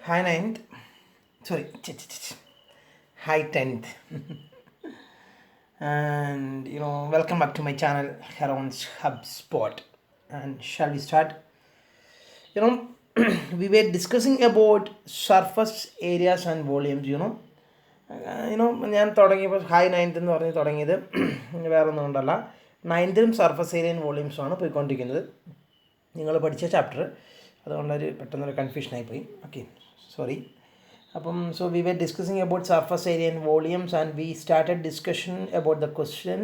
Hi ninth, sorry, hi 10th, and welcome back to my channel Heron's HubSpot. And shall we start? You know, we were discussing about surface areas and volumes. ഞാൻ തുടങ്ങിയപ്പോൾ hi ninth എന്ന് പറഞ്ഞ് തുടങ്ങിയത് വേറെ ഒന്നും കൊണ്ടല്ല, നയൻത്തിലും surface area വോളിയൂംസുമാണ് പോയിക്കൊണ്ടിരിക്കുന്നത്. നിങ്ങൾ പഠിച്ച ചാപ്റ്റർ, അതുകൊണ്ടൊരു പെട്ടെന്നൊരു കൺഫ്യൂഷനായിപ്പോയി. Okay, sorry. So we were discussing about surface area and volumes, and we started discussion about the question,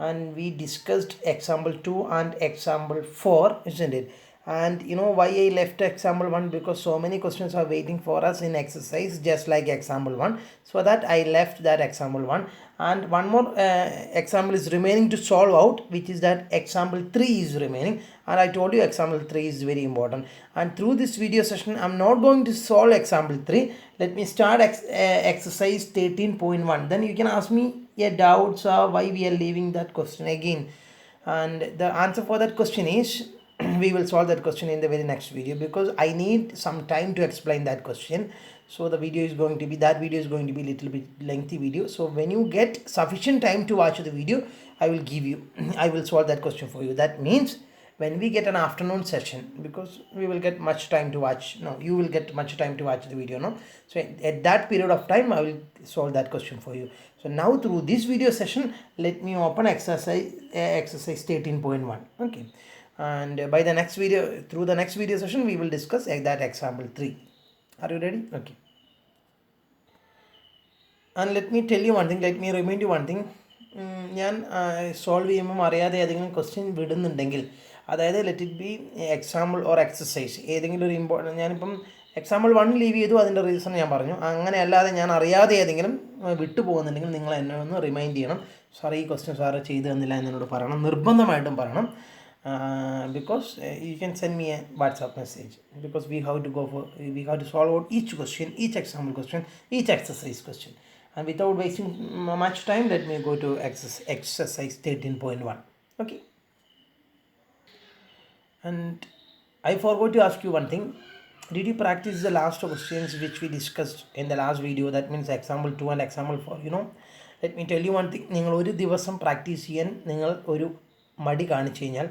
and we discussed example 2 and example 4, isn't it? And why I left example 1, because so many questions are waiting for us in exercise just like example 1, so that I left that example 1. And one more example is remaining to solve out, which is that example 3 is remaining, and I told you example 3 is very important. And through this video session I'm not going to solve example 3. Let me start exercise 13.1, then you can ask me a doubts or why we are leaving that question again. And the answer for that question is we will solve that question in the very next video, because I need some time to explain that question. So the video is going to be little bit lengthy video. So when you get sufficient time to watch the video, I will give you I will solve that question for you. That means when we get an afternoon session, because we will get much time to watch, no, you will get much time to watch the video, no? So at that period of time I will solve that question for you. So now through this video session, let me open exercise 13.1. Okay, and by the next video, through the next video session, we will discuss that example 3. Are you ready? Okay. And let me tell you one thing, let me remind you one thing. ഞാൻ solve ചെയ്യുമ്പം അറിയാതെ ഏതെങ്കിലും question വിടുന്നുണ്ടെങ്കിൽ, അതായത് let it be example or exercise, ഏതെങ്കിലും ഒരു ഞാനിപ്പം example 1 leave ചെയ്തു, അതിൻ്റെ റീസൺ ഞാൻ പറഞ്ഞു. അങ്ങനെ അല്ലാതെ ഞാൻ അറിയാതെ ഏതെങ്കിലും വിട്ടു പോകുന്നുണ്ടെങ്കിൽ നിങ്ങൾ എന്നെ ഒന്ന് റിമൈൻഡ് ചെയ്യണം. സാർ ഈ ക്വസ്റ്റ്യൻ സാറ് ചെയ്തു തന്നില്ല എന്നോട് പറയണം, നിർബന്ധമായിട്ടും പറയണം. Because you can send me a WhatsApp message, because we have to solve out each question, each example question, each exercise question. And without wasting much time, let me go to exercise 13.1. Okay, and I forgot to ask you one thing. Did you practice the last questions which we discussed in the last video? That means example 2 and example 4. Let me tell you one thing. നിങ്ങൾ ഒരു ദിവസം practice ചെയ്യാൻ നിങ്ങൾ ഒരു മടി കാണിച്ചു കഴിഞ്ഞാൽ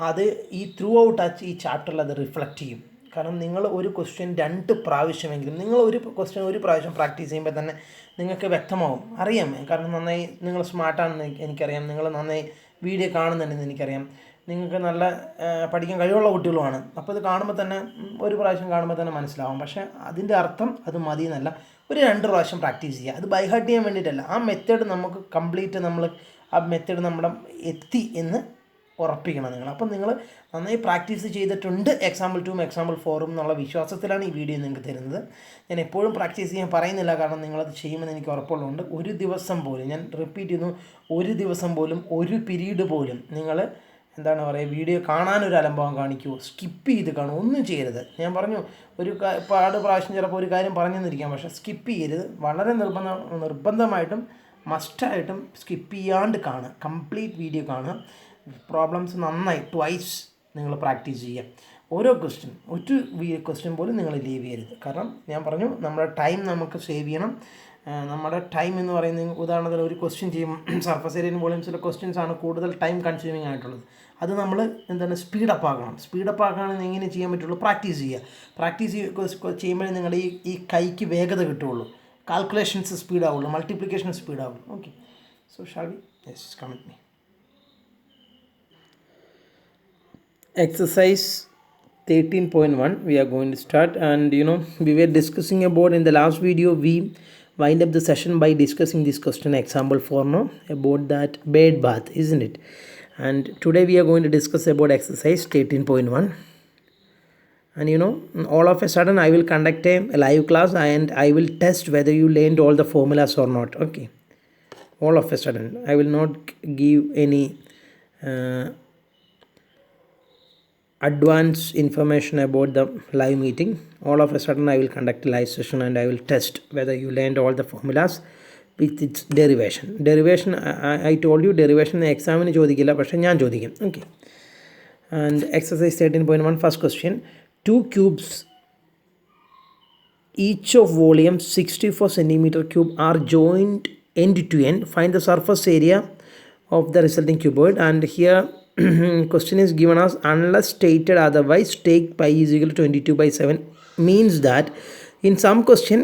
അത് ഈ ത്രൂ ഔട്ട് ഈ ചാപ്റ്ററിൽ അത് റിഫ്ലക്റ്റ് ചെയ്യും. കാരണം നിങ്ങൾ ഒരു ക്വസ്റ്റ്യൻ 2 പ്രാവശ്യമെങ്കിലും, നിങ്ങൾ ഒരു ക്വസ്റ്റ്യൻ ഒരു പ്രാവശ്യം പ്രാക്ടീസ് ചെയ്യുമ്പോൾ തന്നെ നിങ്ങൾക്ക് വ്യക്തമാവും, അറിയാം. കാരണം നന്നായി നിങ്ങൾ സ്മാർട്ടാണെന്ന് എനിക്കറിയാം, നിങ്ങൾ നന്നായി വീഡിയോ കാണുന്നുണ്ടെന്ന് എനിക്കറിയാം, നിങ്ങൾക്ക് നല്ല പഠിക്കാൻ കഴിവുള്ള കുട്ടികളുമാണ്. അപ്പോൾ ഇത് കാണുമ്പോൾ തന്നെ, ഒരു പ്രാവശ്യം കാണുമ്പോൾ തന്നെ മനസ്സിലാവും. പക്ഷേ അതിൻ്റെ അർത്ഥം അത് മതി എന്നല്ല, ഒരു 2 പ്രാവശ്യം പ്രാക്ടീസ് ചെയ്യുക. അത് ബൈ ഹാർട്ട് ചെയ്യാൻ വേണ്ടിയിട്ടല്ല, ആ മെത്തേഡ് നമുക്ക് കംപ്ലീറ്റ് ആ മെത്തേഡ് നമ്മുടെ എത്തി എന്ന് ഉറപ്പിക്കണം നിങ്ങൾ. അപ്പം നിങ്ങൾ നന്നായി പ്രാക്ടീസ് ചെയ്തിട്ടുണ്ട് എക്സാമ്പിൾ 2 എക്സാമ്പിൾ 4 എന്നുള്ള വിശ്വാസത്തിലാണ് ഈ വീഡിയോ നിങ്ങൾക്ക് തരുന്നത്. ഞാൻ എപ്പോഴും പ്രാക്ടീസ് ചെയ്യാൻ പറയുന്നില്ല, കാരണം നിങ്ങളത് ചെയ്യുമെന്ന് എനിക്ക് ഉറപ്പുള്ളതുകൊണ്ട്. ഒരു ദിവസം പോലും, ഞാൻ റിപ്പീറ്റ് ചെയ്യുന്നു, ഒരു ദിവസം പോലും, ഒരു പീരീഡ് പോലും നിങ്ങൾ എന്താണ് പറയുക, വീഡിയോ കാണാനൊരു അലംഭാവം കാണിക്കുമോ, സ്കിപ്പ് ചെയ്ത് കാണുമോ, ഒന്നും ചെയ്യരുത്. ഞാൻ പറഞ്ഞു, ഒരു പ്രാവശ്യം ചിലപ്പോൾ ഒരു കാര്യം പറഞ്ഞെന്നിരിക്കാം, പക്ഷേ സ്കിപ്പ് ചെയ്യരുത്. വളരെ നിർബന്ധമായിട്ടും മസ്റ്റായിട്ടും സ്കിപ്പ് ചെയ്യാണ്ട് കാണുക, കംപ്ലീറ്റ് വീഡിയോ കാണുക. പ്രോബ്ലംസ് നന്നായി ട്വൈസ് നിങ്ങൾ പ്രാക്ടീസ് ചെയ്യുക. ഓരോ ക്വസ്റ്റ്യൻ, ഒരു ക്വസ്റ്റ്യൻ പോലും നിങ്ങൾ ലീവ് ചെയ്യരുത്. കാരണം ഞാൻ പറഞ്ഞു, നമ്മുടെ ടൈം നമുക്ക് സേവ് ചെയ്യണം. നമ്മുടെ ടൈം എന്ന് പറയുന്നത്, ഉദാഹരണത്തിന് ഒരു ക്വസ്റ്റ്യൻ ചെയ്യുമ്പോൾ സർഫസ് ഏരിയൻ വോളിയൂംസിലെ ക്വസ്റ്റ്യൻസ് ആണ് കൂടുതൽ ടൈം കൺസ്യൂമിങ് ആയിട്ടുള്ളത്. അത് നമ്മൾ സ്പീഡപ്പ് ആക്കണം. സ്പീഡപ്പ് ആക്കുകയാണെങ്കിൽ എങ്ങനെ ചെയ്യാൻ പറ്റുള്ളൂ? പ്രാക്ടീസ് ചെയ്യുക. പ്രാക്ടീസ് ചെയ്യുമ്പോഴേ നിങ്ങളുടെ ഈ കൈക്ക് വേഗത കിട്ടുകയുള്ളൂ, കാൽക്കുലേഷൻസ് സ്പീഡാവുള്ളൂ, മൾട്ടിപ്ലിക്കേഷൻ സ്പീഡാവുള്ളൂ. Okay, so shall we? Yes, come with me. Exercise 13.1 we are going to start. And we were discussing about, in the last video we wind up the session by discussing this question example 4, no, about that bed bath, isn't it? And today we are going to discuss about exercise 13.1. And all of a sudden I will conduct a live class, and I will test whether you learned all the formulas or not. Okay, all of a sudden I will not give any advance information about the live meeting. All of a sudden I will conduct a live session, and I will test whether you learned all the formulas with its derivation. I told you derivation examine ചോദിക്കില്ല, പക്ഷേ ഞാൻ ചോദിക്കും. Okay, and exercise 13.1 first question. 2 cubes each of volume 64 centimeter cube are joined end to end. Find the surface area of the resulting cuboid. And here question is given as unless stated otherwise take pi is equal to 22/7. Means that in some question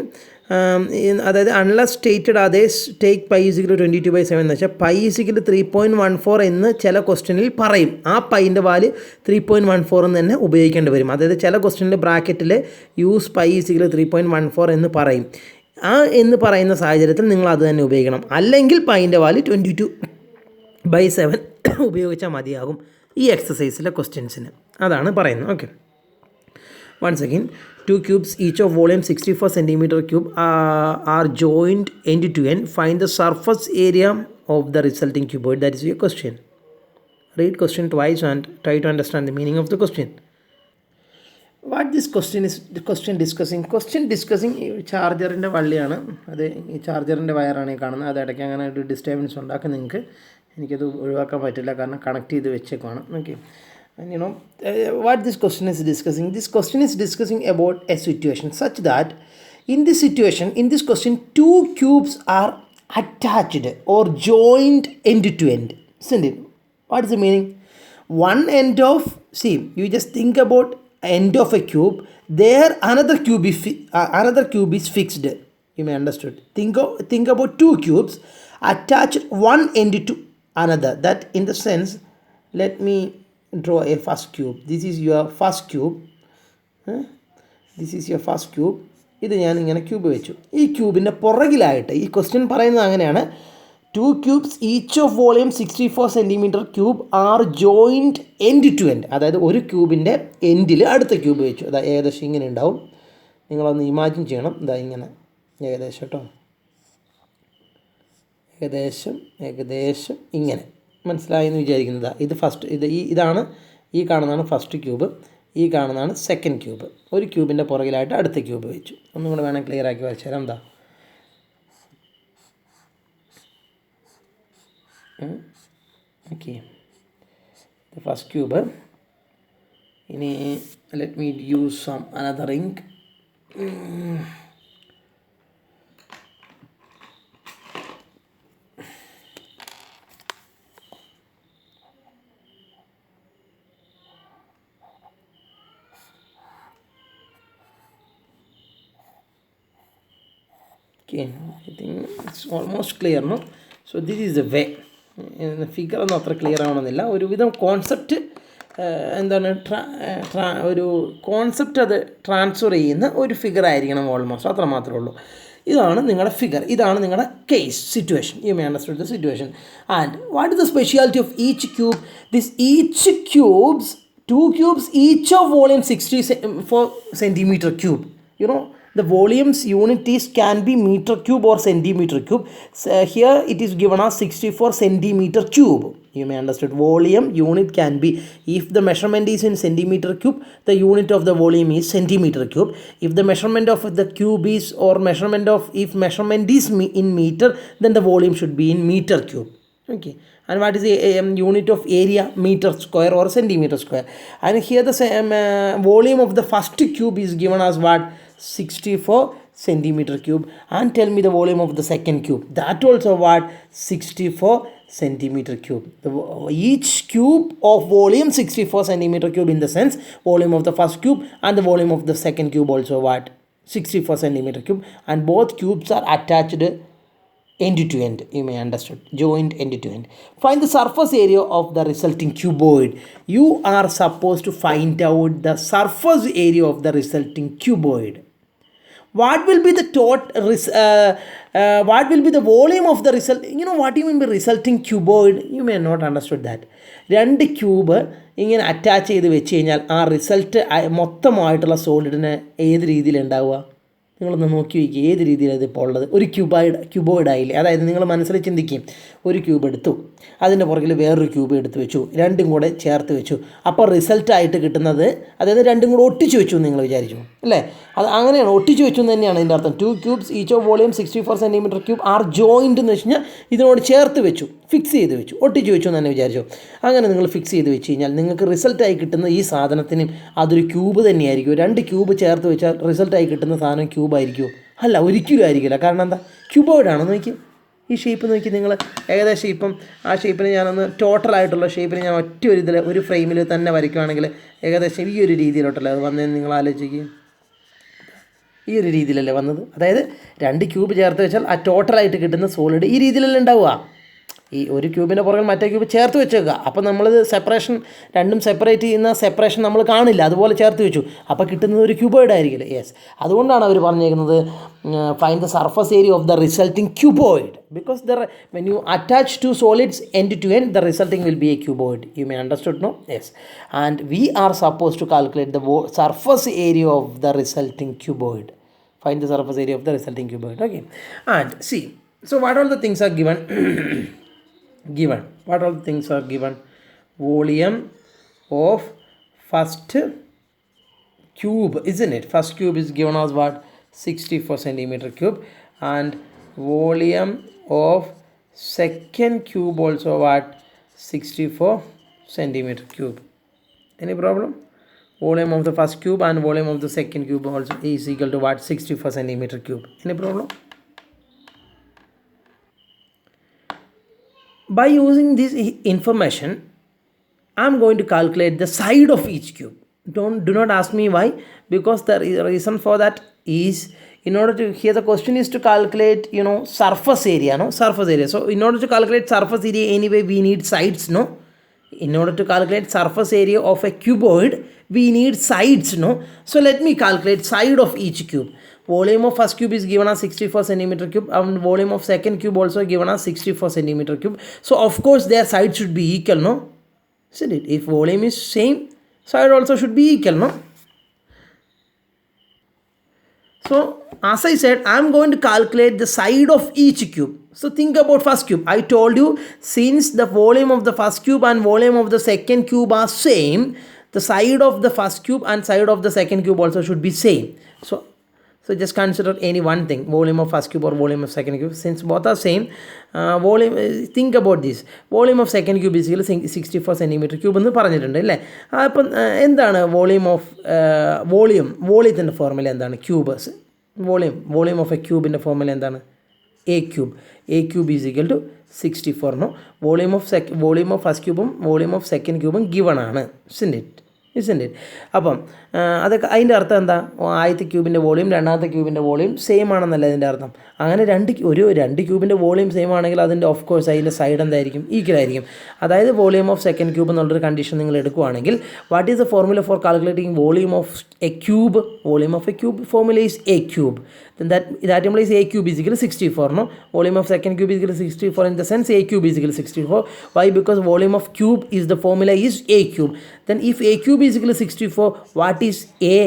അതായത് unless stated others take pi is equal to 22/7 എന്ന് വെച്ചാൽ pi is equal to 3.14 എന്ന് ചില ക്വസ്റ്റ്യനിൽ പറയും. ആ പൈൻ്റെ value 3.14 എന്ന് തന്നെ ഉപയോഗിക്കേണ്ടി വരും. അതായത് ചില ക്വസ്റ്റ്യനിൽ ബ്രാക്കറ്റിൽ use pi is equal to 3.14 എന്ന് പറയും. എന്ന് പറയുന്ന സാഹചര്യത്തിൽ നിങ്ങൾ അത് തന്നെ ഉപയോഗിക്കണം. അല്ലെങ്കിൽ പൈൻ്റെ വാല്യൂ 22/7 ഉപയോഗിച്ചാൽ മതിയാകും ഈ എക്സസൈസിലെ ക്വസ്റ്റ്യൻസിന്. അതാണ് പറയുന്നത്. Okay, once again, two cubes each of volume 64 centimeter cube are joined end to end. Find the surface area of the resulting cuboid. That is your question. Read question twice and try to understand the meaning of the question. What this question is discussing ചാർജറിൻ്റെ വള്ളിയാണ്. അത് ഈ ചാർജറിൻ്റെ വയറാണ് ഈ കാണുന്നത്. അത് ഇടയ്ക്ക് അങ്ങനെ ഒരു disturbance ഉണ്ടാക്കും. എനിക്കത് ഒഴിവാക്കാൻ പറ്റില്ല, കാരണം കണക്ട് ചെയ്ത് വെച്ചേക്കാണ്. Okay, and what this question is discussing about a situation such that in this question two cubes are attached or joined end to end. Isn't it? What is the meaning? One end of, see, you just think about end of a cube, there another cube is fixed. You may understood. Think about two cubes attached one end to another. That in the sense, let me draw a first cube. This is your first cube. ഇത് ഞാൻ ഇങ്ങനെ cube വെച്ചു. ഈ ക്യൂബിൻ്റെ പുറകിലായിട്ട് ഈ question പറയുന്നത് അങ്ങനെയാണ്. Two cubes each of volume 64 centimetre cube are joined end to end. അതായത് ഒരു ക്യൂബിൻ്റെ എൻഡിൽ അടുത്ത ക്യൂബ് വെച്ചു. അതായത് ഏകദേശം ഇങ്ങനെ ഉണ്ടാവും. നിങ്ങളൊന്ന് ഇമാജിൻ ചെയ്യണം. ഇതാ ഇങ്ങനെ ഏകദേശം കേട്ടോ, ഏകദേശം ഇങ്ങനെ മനസ്സിലായെന്ന് വിചാരിക്കുന്നത്. ഇത് ഫസ്റ്റ് ഇതാണ് ഈ കാണുന്നതാണ് ഫസ്റ്റ് ക്യൂബ്, ഈ കാണുന്നതാണ് സെക്കൻഡ് ക്യൂബ്. ഒരു ക്യൂബിൻ്റെ പുറകിലായിട്ട് അടുത്ത ക്യൂബ് വെച്ചു. ഒന്നും കൂടെ വേണം ക്ലിയർ ആക്കി വരച്ചു തരാം. എന്താ ഓക്കെ, ഫസ്റ്റ് ക്യൂബ്. ഇനി let me use some another ink. Okay, I think it's almost clear, no? So this is the way. Figure ഒന്നും അത്ര ക്ലിയർ ആവണമെന്നില്ല. ഒരുവിധം കോൺസെപ്റ്റ് എന്താണ് ഒരു കോൺസെപ്റ്റ് അത് ട്രാൻസ്ഫർ ചെയ്യുന്ന ഒരു ഫിഗർ ആയിരിക്കണം ഓൾമോസ്റ്റ്. അത്ര മാത്രമേ ഉള്ളൂ. ഇതാണ് നിങ്ങളുടെ ഫിഗർ, ഇതാണ് നിങ്ങളുടെ case situation. You may understand the situation. And what is the speciality of each cube? Each cubes, two cubes each of volume 64 centimeter cube. The volumes unit can be meter cube or centimeter cube. Here it is given as 64 centimeter cube. You may understand. Volume unit can be, if the measurement is in centimeter cube, the unit of the volume is centimeter cube. If the measurement of the cube is, or if measurement is in meter, then the volume should be in meter cube. Okay. And what is the unit of area? Meter square or centimeter square. And here the volume of the first cube is given as what? 64 centimeter cube. And tell me the volume of the second cube. That also what? 64 centimeter cube. Each cube of volume 64 centimeter cube, in the sense volume of the first cube and the volume of the second cube also what? 64 centimeter cube. And both cubes are attached end to end. You may understand. Joined end to end. Find the surface area of the resulting cuboid. You are supposed to find out the surface area of the resulting cuboid. What will be the what will be the volume of the result? What do you mean by resulting cuboid? You may not understood that. രണ്ട് cube ഇങ്ങനെ attach ചെയ്ത് വെച്ച് കഴിഞ്ഞാൽ ആ result മൊത്തമായിട്ടുള്ള സോളിഡിന് ഏത് രീതിയിലുണ്ടാവുക? നിങ്ങളൊന്ന് നോക്കി വയ്ക്കുക, ഏത് രീതിയിലാണ് ഇതിപ്പോൾ ഉള്ളത്. ഒരു ക്യൂബോയിഡ് ആയില്ലേ? അതായത് നിങ്ങൾ മനസ്സിൽ ചിന്തിക്കും, ഒരു ക്യൂബ് എടുത്തു, അതിൻ്റെ പുറകിൽ വേറൊരു ക്യൂബ് എടുത്ത് വെച്ചു, രണ്ടും കൂടെ ചേർത്ത് വെച്ചു, അപ്പോൾ റിസൾട്ടായിട്ട് കിട്ടുന്നത്, അതായത് രണ്ടും കൂടെ ഒട്ടിച്ച് വെച്ചു നിങ്ങൾ വിചാരിച്ചു അല്ലേ? അത് അങ്ങനെയാണ്, ഒട്ടിച്ച് വെച്ചു എന്ന് തന്നെയാണ് ഇതിൻ്റെ അർത്ഥം. Two cubes each of volume 64 centimeter cube are joined എന്ന് വെച്ച് കഴിഞ്ഞാൽ ഇതിനോട് ചേർത്ത് വെച്ചു. ഫിക്സ് ചെയ്ത് വെച്ചു, ഒട്ടിച്ച് വെച്ചു എന്ന് തന്നെ വിചാരിച്ചു. അങ്ങനെ നിങ്ങൾ ഫിക്സ് ചെയ്ത് വെച്ച് കഴിഞ്ഞാൽ നിങ്ങൾക്ക് റിസൾട്ടായി കിട്ടുന്ന ഈ സാധനത്തിനും അതൊരു ക്യൂബ് തന്നെയായിരിക്കും. 2 ക്യൂബ് ചേർത്ത് വെച്ചാൽ റിസൾട്ടായി കിട്ടുന്ന സാധനം ക്യൂബായിരിക്കുമോ? അല്ല, ഒരിക്കലും ആയിരിക്കില്ല. കാരണം എന്താ? ക്യൂബോയിഡാണ്. നോക്കി ഈ ഷേപ്പ് നോക്കി നിങ്ങൾ. ഏകദേശം ഇപ്പം ആ ഷേപ്പിന് ഞാനൊന്ന് ടോട്ടലായിട്ടുള്ള ഷേപ്പിന് ഞാൻ ഒറ്റ ഒരു ഇതിൽ ഒരു ഫ്രെയിമിൽ തന്നെ വരയ്ക്കുകയാണെങ്കിൽ ഏകദേശം ഈ ഒരു രീതിയിലോട്ടല്ലേ അത് വന്നതെന്ന് നിങ്ങൾ ആലോചിക്കുക. ഈ ഒരു രീതിയിലല്ലേ വന്നത്? അതായത് 2 ക്യൂബ് ചേർത്ത് വെച്ചാൽ ആ ടോട്ടലായിട്ട് കിട്ടുന്ന സോളിഡ് ഈ രീതിയിലല്ലേ ഉണ്ടാവുക. ഈ ഒരു ക്യൂബിൻ്റെ പുറകിൽ മറ്റേ ക്യൂബ് ചേർത്ത് വെച്ചേക്കുക. അപ്പോൾ നമ്മളിത് സെപ്പറേഷൻ, രണ്ടും സെപ്പറേറ്റ് ചെയ്യുന്ന സെപ്പറേഷൻ നമ്മൾ കാണില്ല, അതുപോലെ ചേർത്ത് വെച്ചു. അപ്പോൾ കിട്ടുന്നത് ഒരു ക്യൂബോയിഡ് ആയിരിക്കില്ല. യെസ്, അതുകൊണ്ടാണ് അവർ പറഞ്ഞേക്കുന്നത് find the surface area of the resulting cuboid. Because when you attach two solids end to end, the resulting will be a cuboid. You may understood, no? Yes. And we are suppose to calculate the surface area of the resulting cuboid. Find the surface area of the resulting cuboid. Okay, and see, so what all the things are given? What all the things are given? Volume of first cube, isn't it? First cube is given as what? 64 centimeter cube. And volume of second cube also what? 64 centimeter cube. Any problem? Volume of the first cube and volume of the second cube also is equal to what? 64 centimeter cube. Any problem? By using this information, I am going to calculate the side of each cube. Do not ask me why, because the reason for that is, in order to, here the question is to calculate, surface area, no? Surface area. So in order to calculate surface area, anyway we need sides, no? In order to calculate surface area of a cuboid, we need sides, no? So let me calculate side of each cube. Volume of first cube is given as 64 centimeter cube, and volume of second cube also given as 64 centimeter cube. So of course their side should be equal, no? Isn't it? If volume is same, side also should be equal, no? So as I said, I am going to calculate the side of each cube. So think about first cube. I told you, since the volume of the first cube and volume of the second cube are same, the side of the first cube and side of the second cube also should be same. So just consider any one thing, volume of first cube or volume of second cube. Since both are same, think about this. Volume of second cube is equal to 64 centimeter cube എന്ന് പറഞ്ഞിട്ടുണ്ട് അല്ലേ? അപ്പം എന്താണ് വോളിയത്തിൻ്റെ formula എന്താണ്? ക്യൂബേഴ്സ്. Volume of A ക്യൂബിൻ്റെ formula എന്താണ്? A cube is equal to 64, no? Volume of first cube volume of second cube given ആണ്, isn't it? അപ്പം അതൊക്കെ അതിൻ്റെ അർത്ഥം എന്താ? ആദ്യത്തെ ക്യൂബിൻ്റെ വോളിയം രണ്ടാമത്തെ ക്യൂബിൻ്റെ വോളിയം സെയിം ആണെന്നല്ല അതിൻ്റെ അർത്ഥം. അങ്ങനെ രണ്ട് ക്യൂബിൻ്റെ വോളിയം സെയിം ആണെങ്കിൽ അതിൻ്റെ ഓഫ് കോഴ്സ് അതിൻ്റെ സൈഡ് എന്തായിരിക്കും? ഈക്വൽ ആയിരിക്കും. അതായത് വോളിയം ഓഫ് സെക്കൻഡ് ക്യൂബ് എന്നുള്ളൊരു കണ്ടീഷൻ നിങ്ങൾ എടുക്കുകയാണെങ്കിൽ, what is the formula for calculating volume of A cube? Volume of A cube formula is A cube. Then that implies a cube is equal to 64, no? Volume of second cube is equal to 64 in the sense a cube is equal to 64. Why? Because volume of cube is the formula is a cube. Then if a cube is equal to 64, what is a?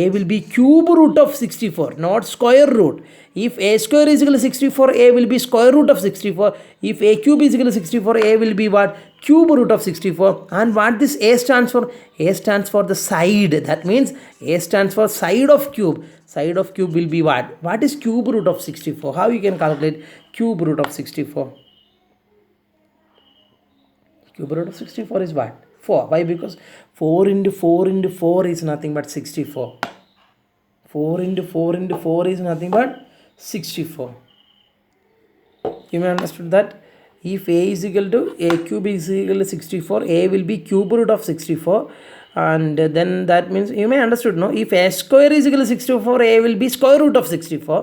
A will be cube root of 64, not square root. If a square is equal to 64, a will be square root of 64. If a cube is equal to 64, a will be what? Cube root of 64. And what this a stands for? A stands for the side. That means a stands for side of cube. Side of cube will be what? What is cube root of 64? How you can calculate cube root of 64? Cube root of 64 is what? 4. Why? Because 4 into 4 into 4 is nothing but 64. 4 into 4 into 4 is nothing but 64. You may understood that. If a is equal to a cube is equal to 64, a will be cube root of 64. And then that means, you may understood, no? If a square is equal to 64, a will be square root of 64.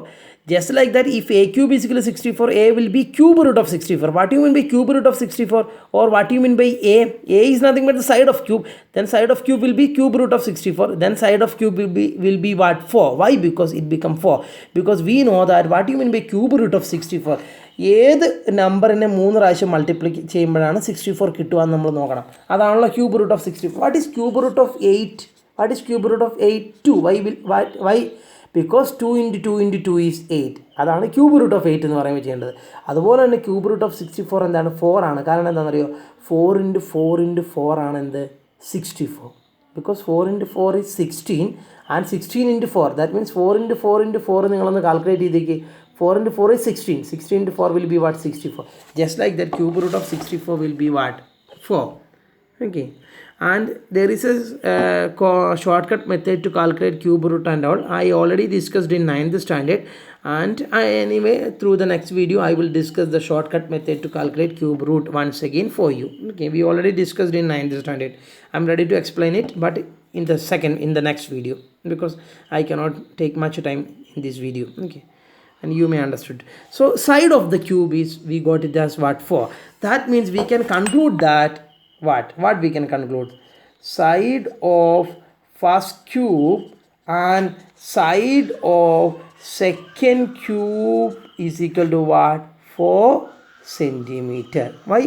Just like that, if a cube is equal to 64, a will be cube root of 64. What do you mean by cube root of 64? Or what do you mean by a? A is nothing but the side of cube. Then side of cube will be cube root of 64. Then side of cube will be what? 4. Why? Because it become 4. Because we know that what do you mean by cube root of 64? ഏത് നമ്പറിനെ 3 പ്രാവശ്യം multiply ചെയ്യുമ്പോഴാണ് 64 കിട്ടുക എന്ന് നമ്മൾ നോക്കണം. അതാണല്ലോ cube root of 64. What is cube root of 8? What is cube root of 8? 2. Why? Because 2 into 2 into 2 is 8. അതാണ് ക്യൂബ് റൂട്ട് ഓഫ് 8 എന്ന് പറയുമ്പോൾ ചെയ്യേണ്ടത്. അതുപോലെ തന്നെ ക്യൂബ് റൂട്ട് ഓഫ് 64 എന്താണ്? 4 ആണ്. കാരണം എന്താണെന്നറിയോ? 4 into 4 into 4 ആണ് എന്ത്? 64. Because 4 into 4 is 16 and 16 into 4. That means 4 into 4 into 4 നിങ്ങളൊന്ന് കാൽക്കുലേറ്റ് ചെയ്തേക്ക്. 4 into 4 is 16. 16 into 4 will be what? 64. Just like that, cube root of 64 will be what? 4. Okay. And there is a shortcut method to calculate cube root and all. I already discussed in 9th standard, and anyway through the next video I will discuss the shortcut method to calculate cube root once again for you. Okay, we already discussed in 9th standard. I'm ready to explain it, but in the next video, because I cannot take much time in this video. Okay, and you may understood. So side of the cube is, we got it as what? 4. That means we can conclude that what we can conclude, side of first cube and side of second cube is equal to what? 4 centimeter. Why?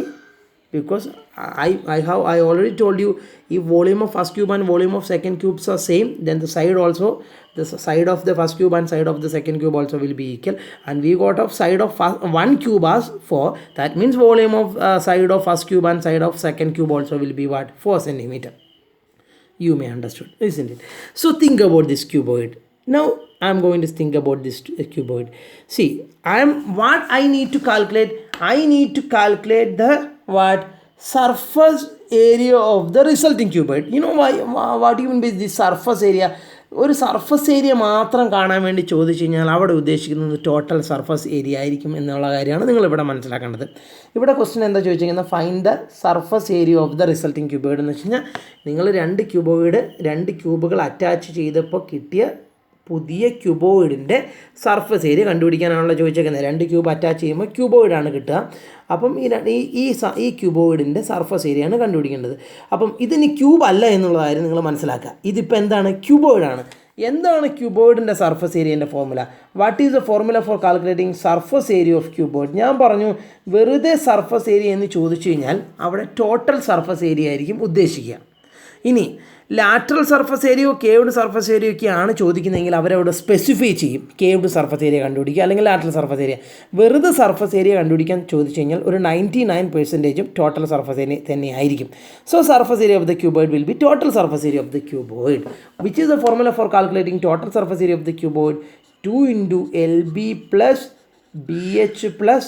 Because I already told you, if volume of first cube and volume of second cubes are same, then the side also, the side of the first cube and side of the second cube also will be equal. And we got of side of one cube as 4. That means volume of side of first cube and side of second cube also will be what? 4 centimeter. You may understood, isn't it? So think about this cuboid. Now I am going to think about this cuboid. See, what I need to calculate. I need to calculate the what? Surface area of the resulting cuboid. You know why? What do you mean by this surface area? ഒരു surface area മാത്രം കാണാൻ വേണ്ടി ചോദിച്ചു കഴിഞ്ഞാൽ അവിടെ ഉദ്ദേശിക്കുന്നത് total surface area ആയിരിക്കും എന്നുള്ള കാര്യമാണ് നിങ്ങളിവിടെ മനസ്സിലാക്കേണ്ടത്. ഇവിടെ ക്വസ്റ്റ്യൻ എന്താ ചോദിച്ചിരിക്കുന്നത്? Find the surface area of the resulting cuboid എന്ന് വെച്ച് കഴിഞ്ഞാൽ നിങ്ങൾ രണ്ട് ക്യൂബുകൾ അറ്റാച്ച് ചെയ്തപ്പോൾ കിട്ടിയ പുതിയ ക്യൂബോയിഡിൻ്റെ സർഫസ് ഏരിയ കണ്ടുപിടിക്കാനാണല്ലോ ചോദിച്ചേക്കുന്നത്. 2 ക്യൂബ് അറ്റാച്ച് ചെയ്യുമ്പോൾ ക്യൂബോയിഡാണ് കിട്ടുക. അപ്പം ഈ ക്യൂബോയിഡിൻ്റെ സർഫസ് ഏരിയയാണ് കണ്ടുപിടിക്കേണ്ടത്. അപ്പം ഇതിന് ക്യൂബ് അല്ല എന്നുള്ള കാര്യം നിങ്ങൾ മനസ്സിലാക്കുക. ഇതിപ്പോൾ എന്താണ്? ക്യൂബോയിഡാണ്. എന്താണ് ക്യൂബോയിഡിൻ്റെ സർഫസ് ഏരിയൻ്റെ formula? What is the formula for calculating surface area of cuboid? ഞാൻ പറഞ്ഞു, വെറുതെ സർഫസ് ഏരിയ എന്ന് ചോദിച്ചു കഴിഞ്ഞാൽ അവിടെ ടോട്ടൽ സർഫസ് ഏരിയ ആയിരിക്കും ഉദ്ദേശിക്കുക. ഇനി ലാറ്ററൽ സർഫസ് ഏരിയയോ കേവ്ഡ് സർഫസ് ഏരിയയോ ഒക്കെയാണ് ചോദിക്കുന്നതെങ്കിൽ അവരവിടെ സ്പെസിഫൈ ചെയ്യും, കേവ്ഡ് സർഫസ് ഏരിയ കണ്ടുപിടിക്കുക അല്ലെങ്കിൽ ലാറ്ററൽ സർഫസ് ഏരിയ. വെറുതെ സർഫസ് ഏരിയ കണ്ടുപിടിക്കാൻ ചോദിച്ചു കഴിഞ്ഞാൽ ഒരു 99% ടോട്ടൽ സർഫസ് ഏരിയ തന്നെ ആയിരിക്കും. So surface area of the cuboid will be total surface area of the cuboid. Which is the formula for calculating total surface area of the cuboid? 2 into LB plus BH plus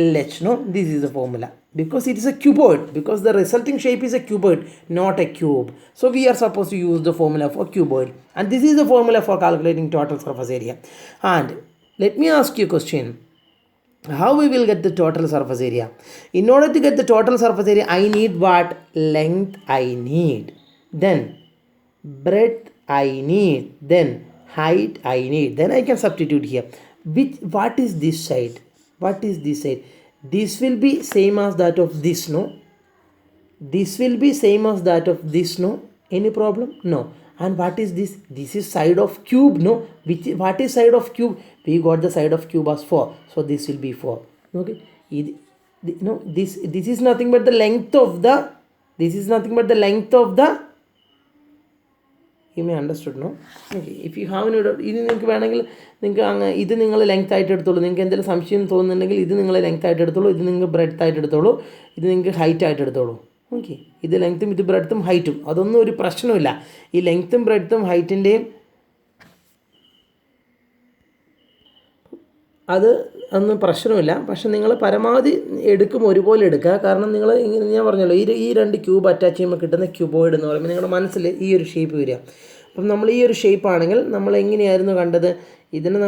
LH. No, this is the formula. Because it is a cuboid, because the resulting shape is a cuboid, not a cube. So we are supposed to use the formula for cuboid, and this is the formula for calculating total surface area. And let me ask you a question. How we will get the total surface area? In order to get the total surface area, I need what? Length I need, then breadth I need, then height I need. Then I can substitute here. What is this side? What is this side? This will be same as that of this, no? This will be same as that of this, no? Any problem? No. And what is this? This is side of cube, no? What is side of cube? We got the side of cube as 4. So this will be 4. Okay. No, this is nothing but the length of the. This is nothing but the length of the. You may understood, no? Okay. If you have ഇത് നിങ്ങൾക്ക് വേണമെങ്കിൽ നിങ്ങൾക്ക് ഇത് നിങ്ങൾ length ആയിട്ട് എടുത്തോളൂ. നിങ്ങൾക്ക് എന്തെങ്കിലും സംശയം തോന്നുന്നുണ്ടെങ്കിൽ ഇത് നിങ്ങൾ ലെങ്ത് ആയിട്ട് എടുത്തോളൂ, ഇത് നിങ്ങൾ ബ്രെഡ്ത്ത് ആയിട്ട് എടുത്തോളൂ, ഇത് നിങ്ങൾക്ക് ഹൈറ്റ് ആയിട്ട് എടുത്തോളൂ. ഓക്കെ, ഇത് ലെങ്ത്തും ഇത് ബ്രെഡ്ത്തും ഹൈറ്റും അതൊന്നും ഒരു പ്രശ്നമില്ല. ഈ ലെങ്ത്തും ബ്രെഡ്ത്തും ഹൈറ്റിൻ്റെയും അത് ഒന്നും പ്രശ്നമില്ല. പക്ഷെ നിങ്ങൾ പരമാവധി എടുക്കുമ്പോൾ ഒരുപോലെ എടുക്കുക. കാരണം നിങ്ങൾ ഇങ്ങനെ ഞാൻ പറഞ്ഞല്ലോ, ഈ 2 ക്യൂബ് അറ്റാച്ച് ചെയ്യുമ്പോൾ കിട്ടുന്ന ക്യൂബോയിഡ് എന്ന് പറയുമ്പോൾ നിങ്ങളുടെ മനസ്സിൽ ഈ ഒരു ഷേപ്പ് വരിക. അപ്പം നമ്മൾ ഈ ഒരു ഷേപ്പ് ആണെങ്കിൽ നമ്മൾ എങ്ങനെയായിരുന്നു കണ്ടത്? ഇതിന്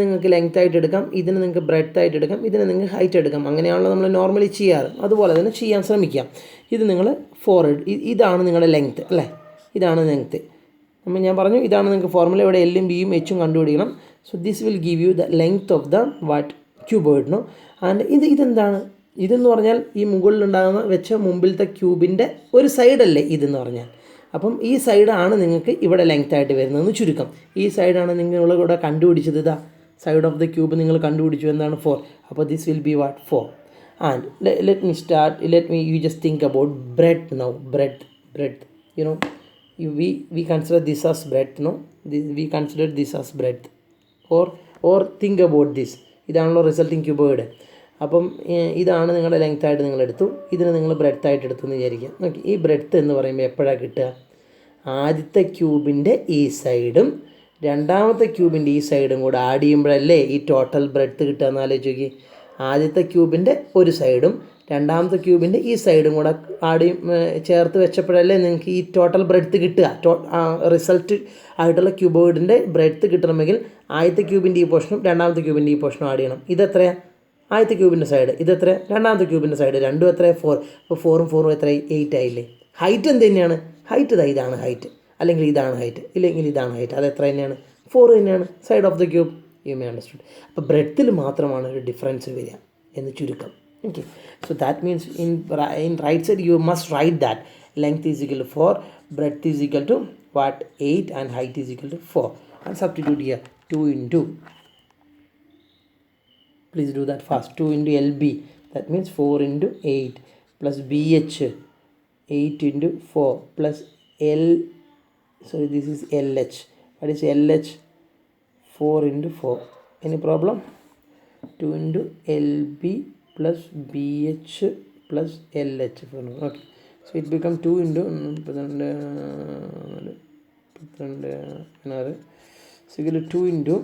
നിങ്ങൾക്ക് ലെങ്ത് ആയിട്ട് എടുക്കാം, ഇതിന് നിങ്ങൾക്ക് ബ്രെഡ്ത്ത് ആയിട്ട് എടുക്കാം, ഇതിന് നിങ്ങൾക്ക് ഹൈറ്റ് എടുക്കാം. അങ്ങനെയാണല്ലോ നമ്മൾ നോർമലി ചെയ്യാറ്. അതുപോലെ തന്നെ ചെയ്യാൻ ശ്രമിക്കാം. ഇത് നിങ്ങൾ ഇതാണ് നിങ്ങളുടെ ലെങ്ത്ത് അല്ലേ? ഇതാണ് ലെങ്ത്ത്. അപ്പം ഞാൻ പറഞ്ഞു ഇതാണ് നിങ്ങൾക്ക് ഫോർമുല. ഇവിടെ എല്ലും ബിയും എച്ചും കണ്ടുപിടിക്കണം. So this will give you the length of the what cuboid, no? And ഇതെന്താണ്? ഇതെന്ന് പറഞ്ഞാൽ ഈ മുകളിലുണ്ടാകുന്ന വെച്ച മുമ്പിലത്തെ ക്യൂബിൻ്റെ ഒരു സൈഡല്ലേ ഇതെന്ന് പറഞ്ഞാൽ. അപ്പം ഈ സൈഡാണ് നിങ്ങൾക്ക് ഇവിടെ ലെങ്ത് ആയിട്ട് വരുന്നതെന്ന് ചുരുക്കം. ഈ സൈഡാണ് നിങ്ങളിവിടെ കണ്ടുപിടിച്ചത്. ഇതാ സൈഡ് ഓഫ് ദ ക്യൂബ് നിങ്ങൾ കണ്ടുപിടിച്ചു. എന്താണ്? 4. അപ്പോൾ this will B what? 4. And let me you just think about breadth now. breadth, you know, we consider this as breadth, no? We consider this as breadth, or think about this. ഇതാണല്ലോ resulting cuboid. അപ്പം ഇതാണ് നിങ്ങളുടെ length ആയിട്ട് നിങ്ങൾ എടുത്തു, ഇതിന് നിങ്ങൾ breadth ആയിട്ട് എടുത്തു എന്ന് വിചാരിക്കുക. ഓക്കെ, ഈ ബ്രെഡ്ത്ത് എന്ന് പറയുമ്പോൾ എപ്പോഴാണ് കിട്ടുക? ആദ്യത്തെ ക്യൂബിൻ്റെ ഈ സൈഡും രണ്ടാമത്തെ ക്യൂബിൻ്റെ ഈ സൈഡും കൂടെ ആഡ് ചെയ്യുമ്പോഴല്ലേ ഈ ടോട്ടൽ ബ്രെഡ്ത്ത് കിട്ടുക എന്ന് ആലോചിച്ച് നോക്കി. ആദ്യത്തെ ക്യൂബിൻ്റെ ഒരു സൈഡും രണ്ടാമത്തെ ക്യൂബിൻ്റെ ഈ സൈഡും കൂടെ ചേർത്ത് വെച്ചപ്പോഴല്ലേ നിങ്ങൾക്ക് ഈ ടോട്ടൽ ബ്രെഡ്ത്ത് കിട്ടുക. റിസൾട്ട് ആയിട്ടുള്ള ക്യൂബോയിഡിൻ്റെ ബ്രെഡ്ത്ത് കിട്ടണമെങ്കിൽ ആദ്യത്തെ ക്യൂബിൻ്റെ ഈ പോർഷനും രണ്ടാമത്തെ ക്യൂബിൻ്റെ ഈ പോർഷനും ആഡ് ചെയ്യണം. ഇതെത്രയാണ്? ആദ്യത്തെ ക്യൂബിൻ്റെ സൈഡ്. ഇതെത്ര? രണ്ടാമത്തെ ക്യൂബിൻ്റെ സൈഡ്. രണ്ടും എത്രയാണ്? 4. അപ്പോൾ 4ഉം 4ഉം എത്രയായി? 8 ആയില്ലേ? ഹൈറ്റ് എന്ത് തന്നെയാണ്? ഹൈറ്റ് ഇതാണ് ഹൈറ്റ്, അല്ലെങ്കിൽ ഇതാണ് ഹൈറ്റ്, ഇല്ലെങ്കിൽ ഇതാണ് ഹൈറ്റ്. അത് എത്ര തന്നെയാണ്? 4 തന്നെയാണ്. Side of the cube. You may understood. അപ്പോൾ ബ്രെഡ്ത്തിൽ മാത്രമാണ് ഒരു ഡിഫറൻസ് വരിക എന്ന് ചുരുക്കം. Okay, so that means in right side you must write that length is equal to 4, breadth is equal to what? 8 and height is equal to 4. And substitute here 2 into, please do that fast, 2 into LB, that means 4 into 8 plus BH 8 into 4 plus L, sorry, this is LH. What is LH? 4 into 4. Any problem? 2 into LB plus BH plus LH. Okay, so it becomes 2 into another, so 2 into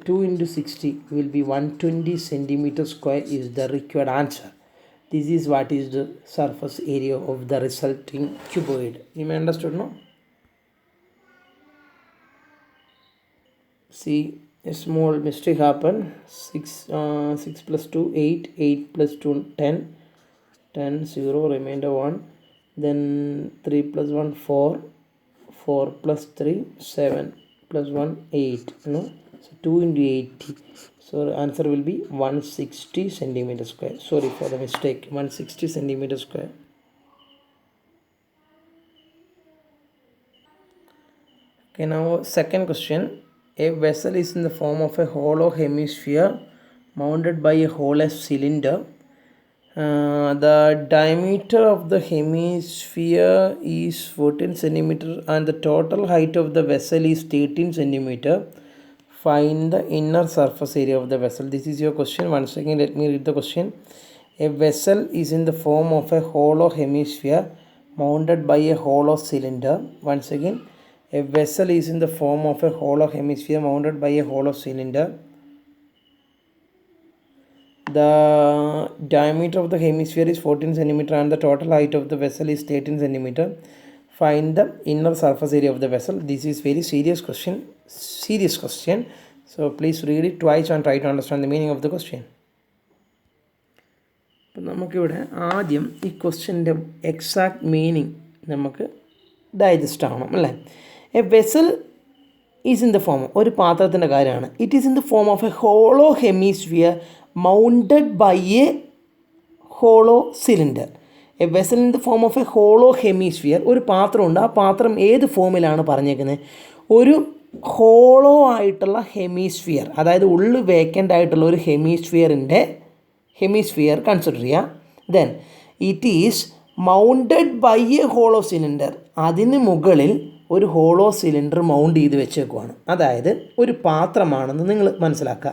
2 into 60 will be 120 centimeter square is the required answer. This is what is the surface area of the resulting cuboid. You may understood, no? See, a small mistake happened. 6 plus 2 8, 8 plus 2 10, 10 0, remainder 1, then 3 plus 1 4, 4 plus 3 7 plus 1 8, no? So 2 into 80, so the answer will be 160 centimeter square. Sorry for the mistake, 160 centimeter square. Okay, now second question. A vessel is in the form of a hollow hemisphere mounted by a hollow cylinder. The diameter of the hemisphere is 14 centimeter and the total height of the vessel is 13 centimeter. Find the inner surface area of the vessel. This is your question. Once again, let me read the question. A vessel is in the form of a hollow hemisphere mounted by a hollow cylinder. Once again, a vessel is in the form of a hollow hemisphere mounted by a hollow cylinder. The diameter of the hemisphere is 14 centimeter and the total height of the vessel is 13 centimeter. Find the inner surface area of the vessel. This is very serious question. So please read it twice and try to understand the meaning of the question. അപ്പം നമുക്കിവിടെ ആദ്യം ഈ ക്വസ്റ്റ്യൻ്റെ exact meaning നമുക്ക് digest ആവണം, അല്ലേ? A vessel is in the form, ഒരു പാത്രത്തിൻ്റെ കാര്യമാണ്. It is in the form of a hollow hemisphere mounted by a hollow cylinder. A vessel in the form of a hollow hemisphere, ഒരു പാത്രമുണ്ട്. ആ പാത്രം ഏത് ഫോമിലാണ് പറഞ്ഞേക്കുന്നത്? ഒരു ഹോളോ ആയിട്ടുള്ള ഹെമിസ്ഫിയർ, അതായത് ഉള്ളു വേക്കൻ്റ് ആയിട്ടുള്ള ഒരു ഹെമിസ്ഫിയർ കൺസിഡർ ചെയ്യുക. Then it is mounted by a hollow cylinder, അതിന് മുകളിൽ ഒരു ഹോളോ സിലിണ്ടർ മൗണ്ട് ചെയ്ത് വെച്ചേക്കുവാണ്. അതായത് ഒരു പാത്രമാണെന്ന് നിങ്ങൾ മനസ്സിലാക്കുക.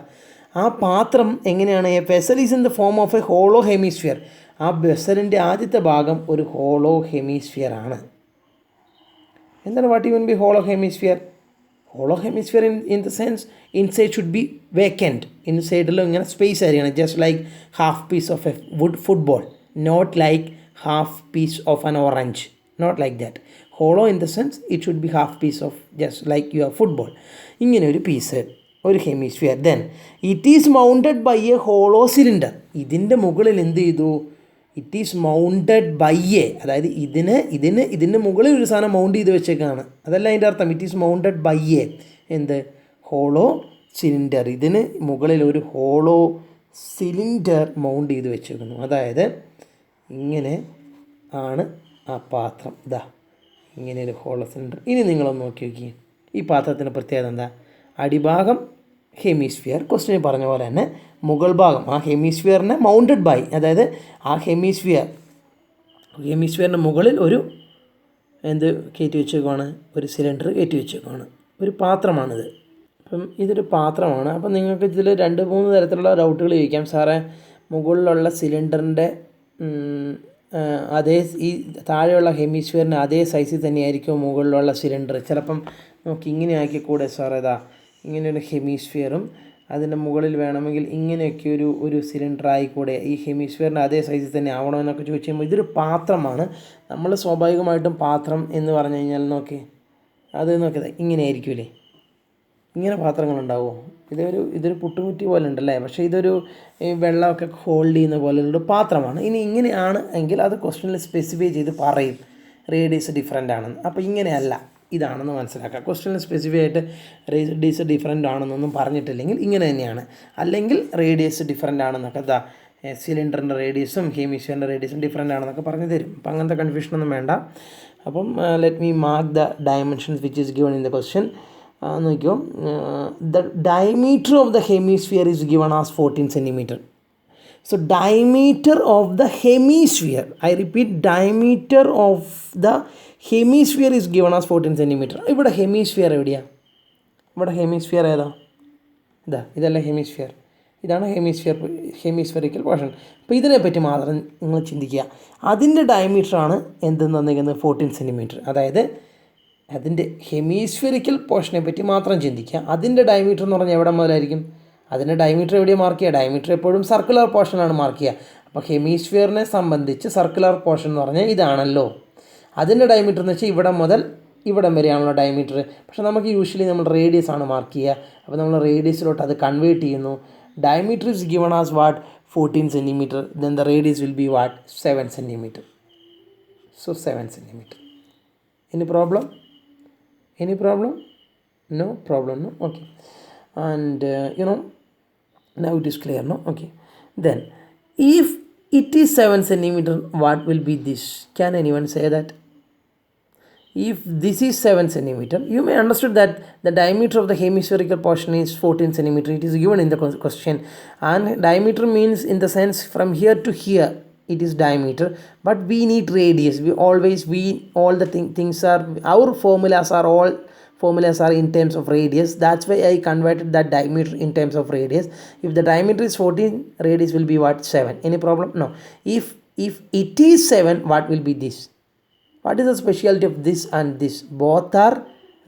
ആ പാത്രം എങ്ങനെയാണ്? A vessel is in the form of a hollow hemisphere. ആ വെസലിൻ്റെ ആദ്യത്തെ ഭാഗം ഒരു ഹോളോ ഹെമിസ്ഫിയർ ആണ്. എന്താണ് what you mean by hollow hemisphere? Hollow hemisphere in the sense inside should be vacant. ഇൻസൈഡിലും ഇങ്ങനെ സ്പേസ് ആയിരിക്കണം. Just like half piece of a football, not like half piece of an orange, not like that. Hollow in the sense it should be half piece of just like your football. ഇങ്ങനെ ഒരു piece, ഒരു hemisphere. Then it is mounted by a hollow cylinder. ഇതിൻ്റെ മുകളിൽ എന്ത് ചെയ്തു? It is mounted by a, അതായത് ഇതിന് മുകളിൽ ഒരു സാധനം മൗണ്ട് ചെയ്ത് വെച്ചേക്കാണ്. അതല്ല അതിൻ്റെ അർത്ഥം. It is mounted by a എന്ത്? Hollow cylinder. ഇതിന് മുകളിൽ ഒരു ഹോളോ സിലിണ്ടർ മൗണ്ട് ചെയ്ത് വെച്ചേക്കുന്നു. അതായത് ഇങ്ങനെ ആണ് ആ പാത്രം. ഇതാ ഇങ്ങനെ ഒരു ഹോളോ സിലിണ്ടർ. ഇനി നിങ്ങളൊന്ന് നോക്കി ഈ പാത്രത്തിൻ്റെ പ്രത്യേകത എന്താ? അടിഭാഗം ഹെമിസ്ഫിയർ, ക്വസ്റ്റ്യൻ പറഞ്ഞ പോലെ തന്നെ മുകൾ ഭാഗം ആ ഹെമിസ്ഫിയറിനെ മൗണ്ടഡ് ബൈ, അതായത് ആ ഹെമിസ്ഫിയറിൻ്റെ മുകളിൽ ഒരു കയറ്റി വെച്ചേക്കുവാണ്, ഒരു സിലിണ്ടർ കയറ്റി വെച്ചേക്കുവാണ്. ഒരു പാത്രമാണിത്. അപ്പം ഇതൊരു പാത്രമാണ്. അപ്പം നിങ്ങൾക്ക് ഇതിൽ 2-3 തരത്തിലുള്ള ഡൗട്ടുകൾ ചോദിക്കാം. സാറേ, മുകളിലുള്ള സിലിണ്ടറിൻ്റെ അതേ ഈ താഴെയുള്ള ഹെമിസ്ഫിയറിന് അതേ സൈസിൽ തന്നെയായിരിക്കും മുകളിലുള്ള സിലിണ്ടർ. ചിലപ്പം നമുക്ക് ഇങ്ങനെ ആക്കിക്കൂടെ സാർ, ഏതാ ഇങ്ങനെയൊരു ഹെമിസ്ഫിയറും അതിൻ്റെ മുകളിൽ വേണമെങ്കിൽ ഇങ്ങനെയൊക്കെ ഒരു സിലിണ്ടർ ആയിക്കൂടെ, ഈ ഹെമിസ്ഫിയറിൻ്റെ അതേ സൈസിൽ തന്നെ ആവണമെന്നൊക്കെ ചോദിച്ചു കഴിയുമ്പോൾ ഇതൊരു പാത്രമാണ്. നമ്മൾ സ്വാഭാവികമായിട്ടും പാത്രം എന്ന് പറഞ്ഞു കഴിഞ്ഞാൽ അത് നോക്കിയത് ഇങ്ങനെ ആയിരിക്കുമല്ലേ, ഇങ്ങനെ പാത്രങ്ങളുണ്ടാവുമോ? ഇതൊരു പുട്ടുകുറ്റി പോലെ ഉണ്ടല്ലേ, പക്ഷേ ഇതൊരു വെള്ളമൊക്കെ ഹോൾഡ് ചെയ്യുന്ന പോലെയുള്ളൊരു പാത്രമാണ്. ഇനി ഇങ്ങനെയാണ് എങ്കിൽ അത് ക്വസ്റ്റ്യനിൽ സ്പെസിഫൈ ചെയ്ത് പറയും റേഡിയസ് ഡിഫറൻ്റ് ആണെന്ന്. അപ്പോൾ ഇങ്ങനെയല്ല, ഇതാണെന്ന് മനസ്സിലാക്കുക. ക്വസ്റ്റ്യനിൽ സ്പെസിഫൈ ആയിട്ട് റേഡിയസ് ഡിഫറൻ്റ് ആണെന്നൊന്നും പറഞ്ഞിട്ടില്ലെങ്കിൽ ഇങ്ങനെ തന്നെയാണ്. അല്ലെങ്കിൽ റേഡിയസ് ഡിഫറൻ്റ് ആണെന്നൊക്കെ സിലിണ്ടറിൻ്റെ റേഡിയസും ഹെമിസ്ഫിയറിൻ്റെ റേഡിയസും ഡിഫറൻ്റ് ആണെന്നൊക്കെ പറഞ്ഞു തരും. അപ്പം അങ്ങനത്തെ കൺഫ്യൂഷനൊന്നും വേണ്ട. അപ്പം let me mark the dimensions which is given in the question. നോക്കിയോ, the diameter of the hemisphere is given as 14 centimeter. So diameter of the hemisphere, I repeat, diameter of the hemisphere is given as 14 centimeter. ഇവിടെ hemisphere എവിടെയാണ്? ഇവിടെ hemisphere ഏതാ? ഇതല്ല hemisphere, ഇതാണ് ഹെമിസ്ഫിയറിക്കൽ portion. അപ്പോൾ ഇതിനെപ്പറ്റി മാത്രം നിങ്ങൾ ചിന്തിക്കുക. അതിൻ്റെ ഡയമീറ്ററാണ് എന്തെന്ന് തന്നിരിക്കുന്നത് 14 centimeter. അതായത് അതിൻ്റെ ഹെമിസ്ഫിയറിക്കൽ പോർഷനെ പറ്റി മാത്രം ചിന്തിക്കുക. അതിൻ്റെ ഡയമീറ്റർ എന്ന് പറഞ്ഞാൽ എവിടെ മുതലായിരിക്കും? അതിൻ്റെ ഡയമീറ്റർ എവിടെയാണ് മാർക്ക് ചെയ്യുക? ഡയമീറ്റർ എപ്പോഴും സർക്കുലർ പോർഷനാണ് മാർക്ക് ചെയ്യുക. അപ്പോൾ ഹെമിസ്ഫിയറിനെ സംബന്ധിച്ച് സർക്കുലർ പോർഷൻ എന്ന് പറഞ്ഞാൽ ഇതാണല്ലോ. അതിൻ്റെ ഡയമീറ്റർ എന്ന് വെച്ചാൽ ഇവിടെ മുതൽ ഇവിടം വരെയാണല്ലോ ഡയമീറ്റർ. പക്ഷേ നമുക്ക് യൂഷ്വലി നമ്മൾ റേഡിയസ് ആണ് മാർക്ക് ചെയ്യുക. അപ്പോൾ നമ്മൾ റേഡിയസിലോട്ട് അത് കൺവേർട്ട് ചെയ്യുന്നു. Diameter is given as what 14 centimeter. Then the radius will B what 7 centimeter. So 7 centimeter. Any problem? Any problem? No problem, no? Okay. And now it is clear, no? Okay. Then if it is 7 centimeter, what will be this? Can anyone say that? If this is 7 centimeter, you may understood that the diameter of the hemispherical portion is 14 centimeter. It is given in the question. And diameter means in the sense from here to here it is diameter, but we need radius. All the things are, our formulas are in terms of radius. That's why I converted that diameter in terms of radius. If the diameter is 14, radius will be what? 7. Any problem? No. If it is 7, what will be this? What is the specialty of this and this? Both are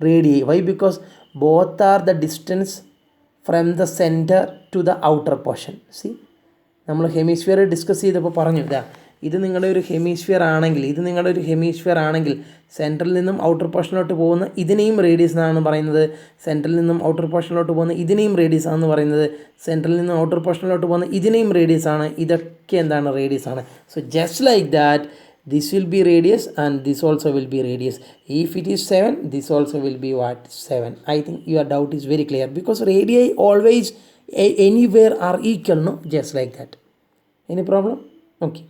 radii. Why? Because both are the distance from the center to the outer portion. See, നമ്മൾ hemisphere discuss ചെയ്തപ്പോൾ പറഞ്ഞു, ഇത് നിങ്ങളുടെ ഒരു hemisphere ആണെങ്കിൽ central നിന്നും outer പോർഷനിലോട്ട് പോകുന്ന ഇതിനെയും റേഡിയസ് എന്നാണ് പറയുന്നത്. സെൻട്രൽ നിന്നും ഔട്ടർ പോർഷനിലോട്ട് പോകുന്ന ഇതിനെയും റേഡിയസ് ആണെന്ന് പറയുന്നത്. സെൻട്രൽ നിന്നും ഔട്ടർ പോർഷനിലോട്ട് പോകുന്ന ഇതിനെയും റേഡിയസ് ആണ്. ഇതൊക്കെ എന്താണ്? റേഡിയസ് ആണ്. So just like that, this will be radius and this also will be radius. If it is 7, this also will be what? 7. I think your doubt is very clear, because radii always anywhere are equal, no? Just like that. Any problem? Okay.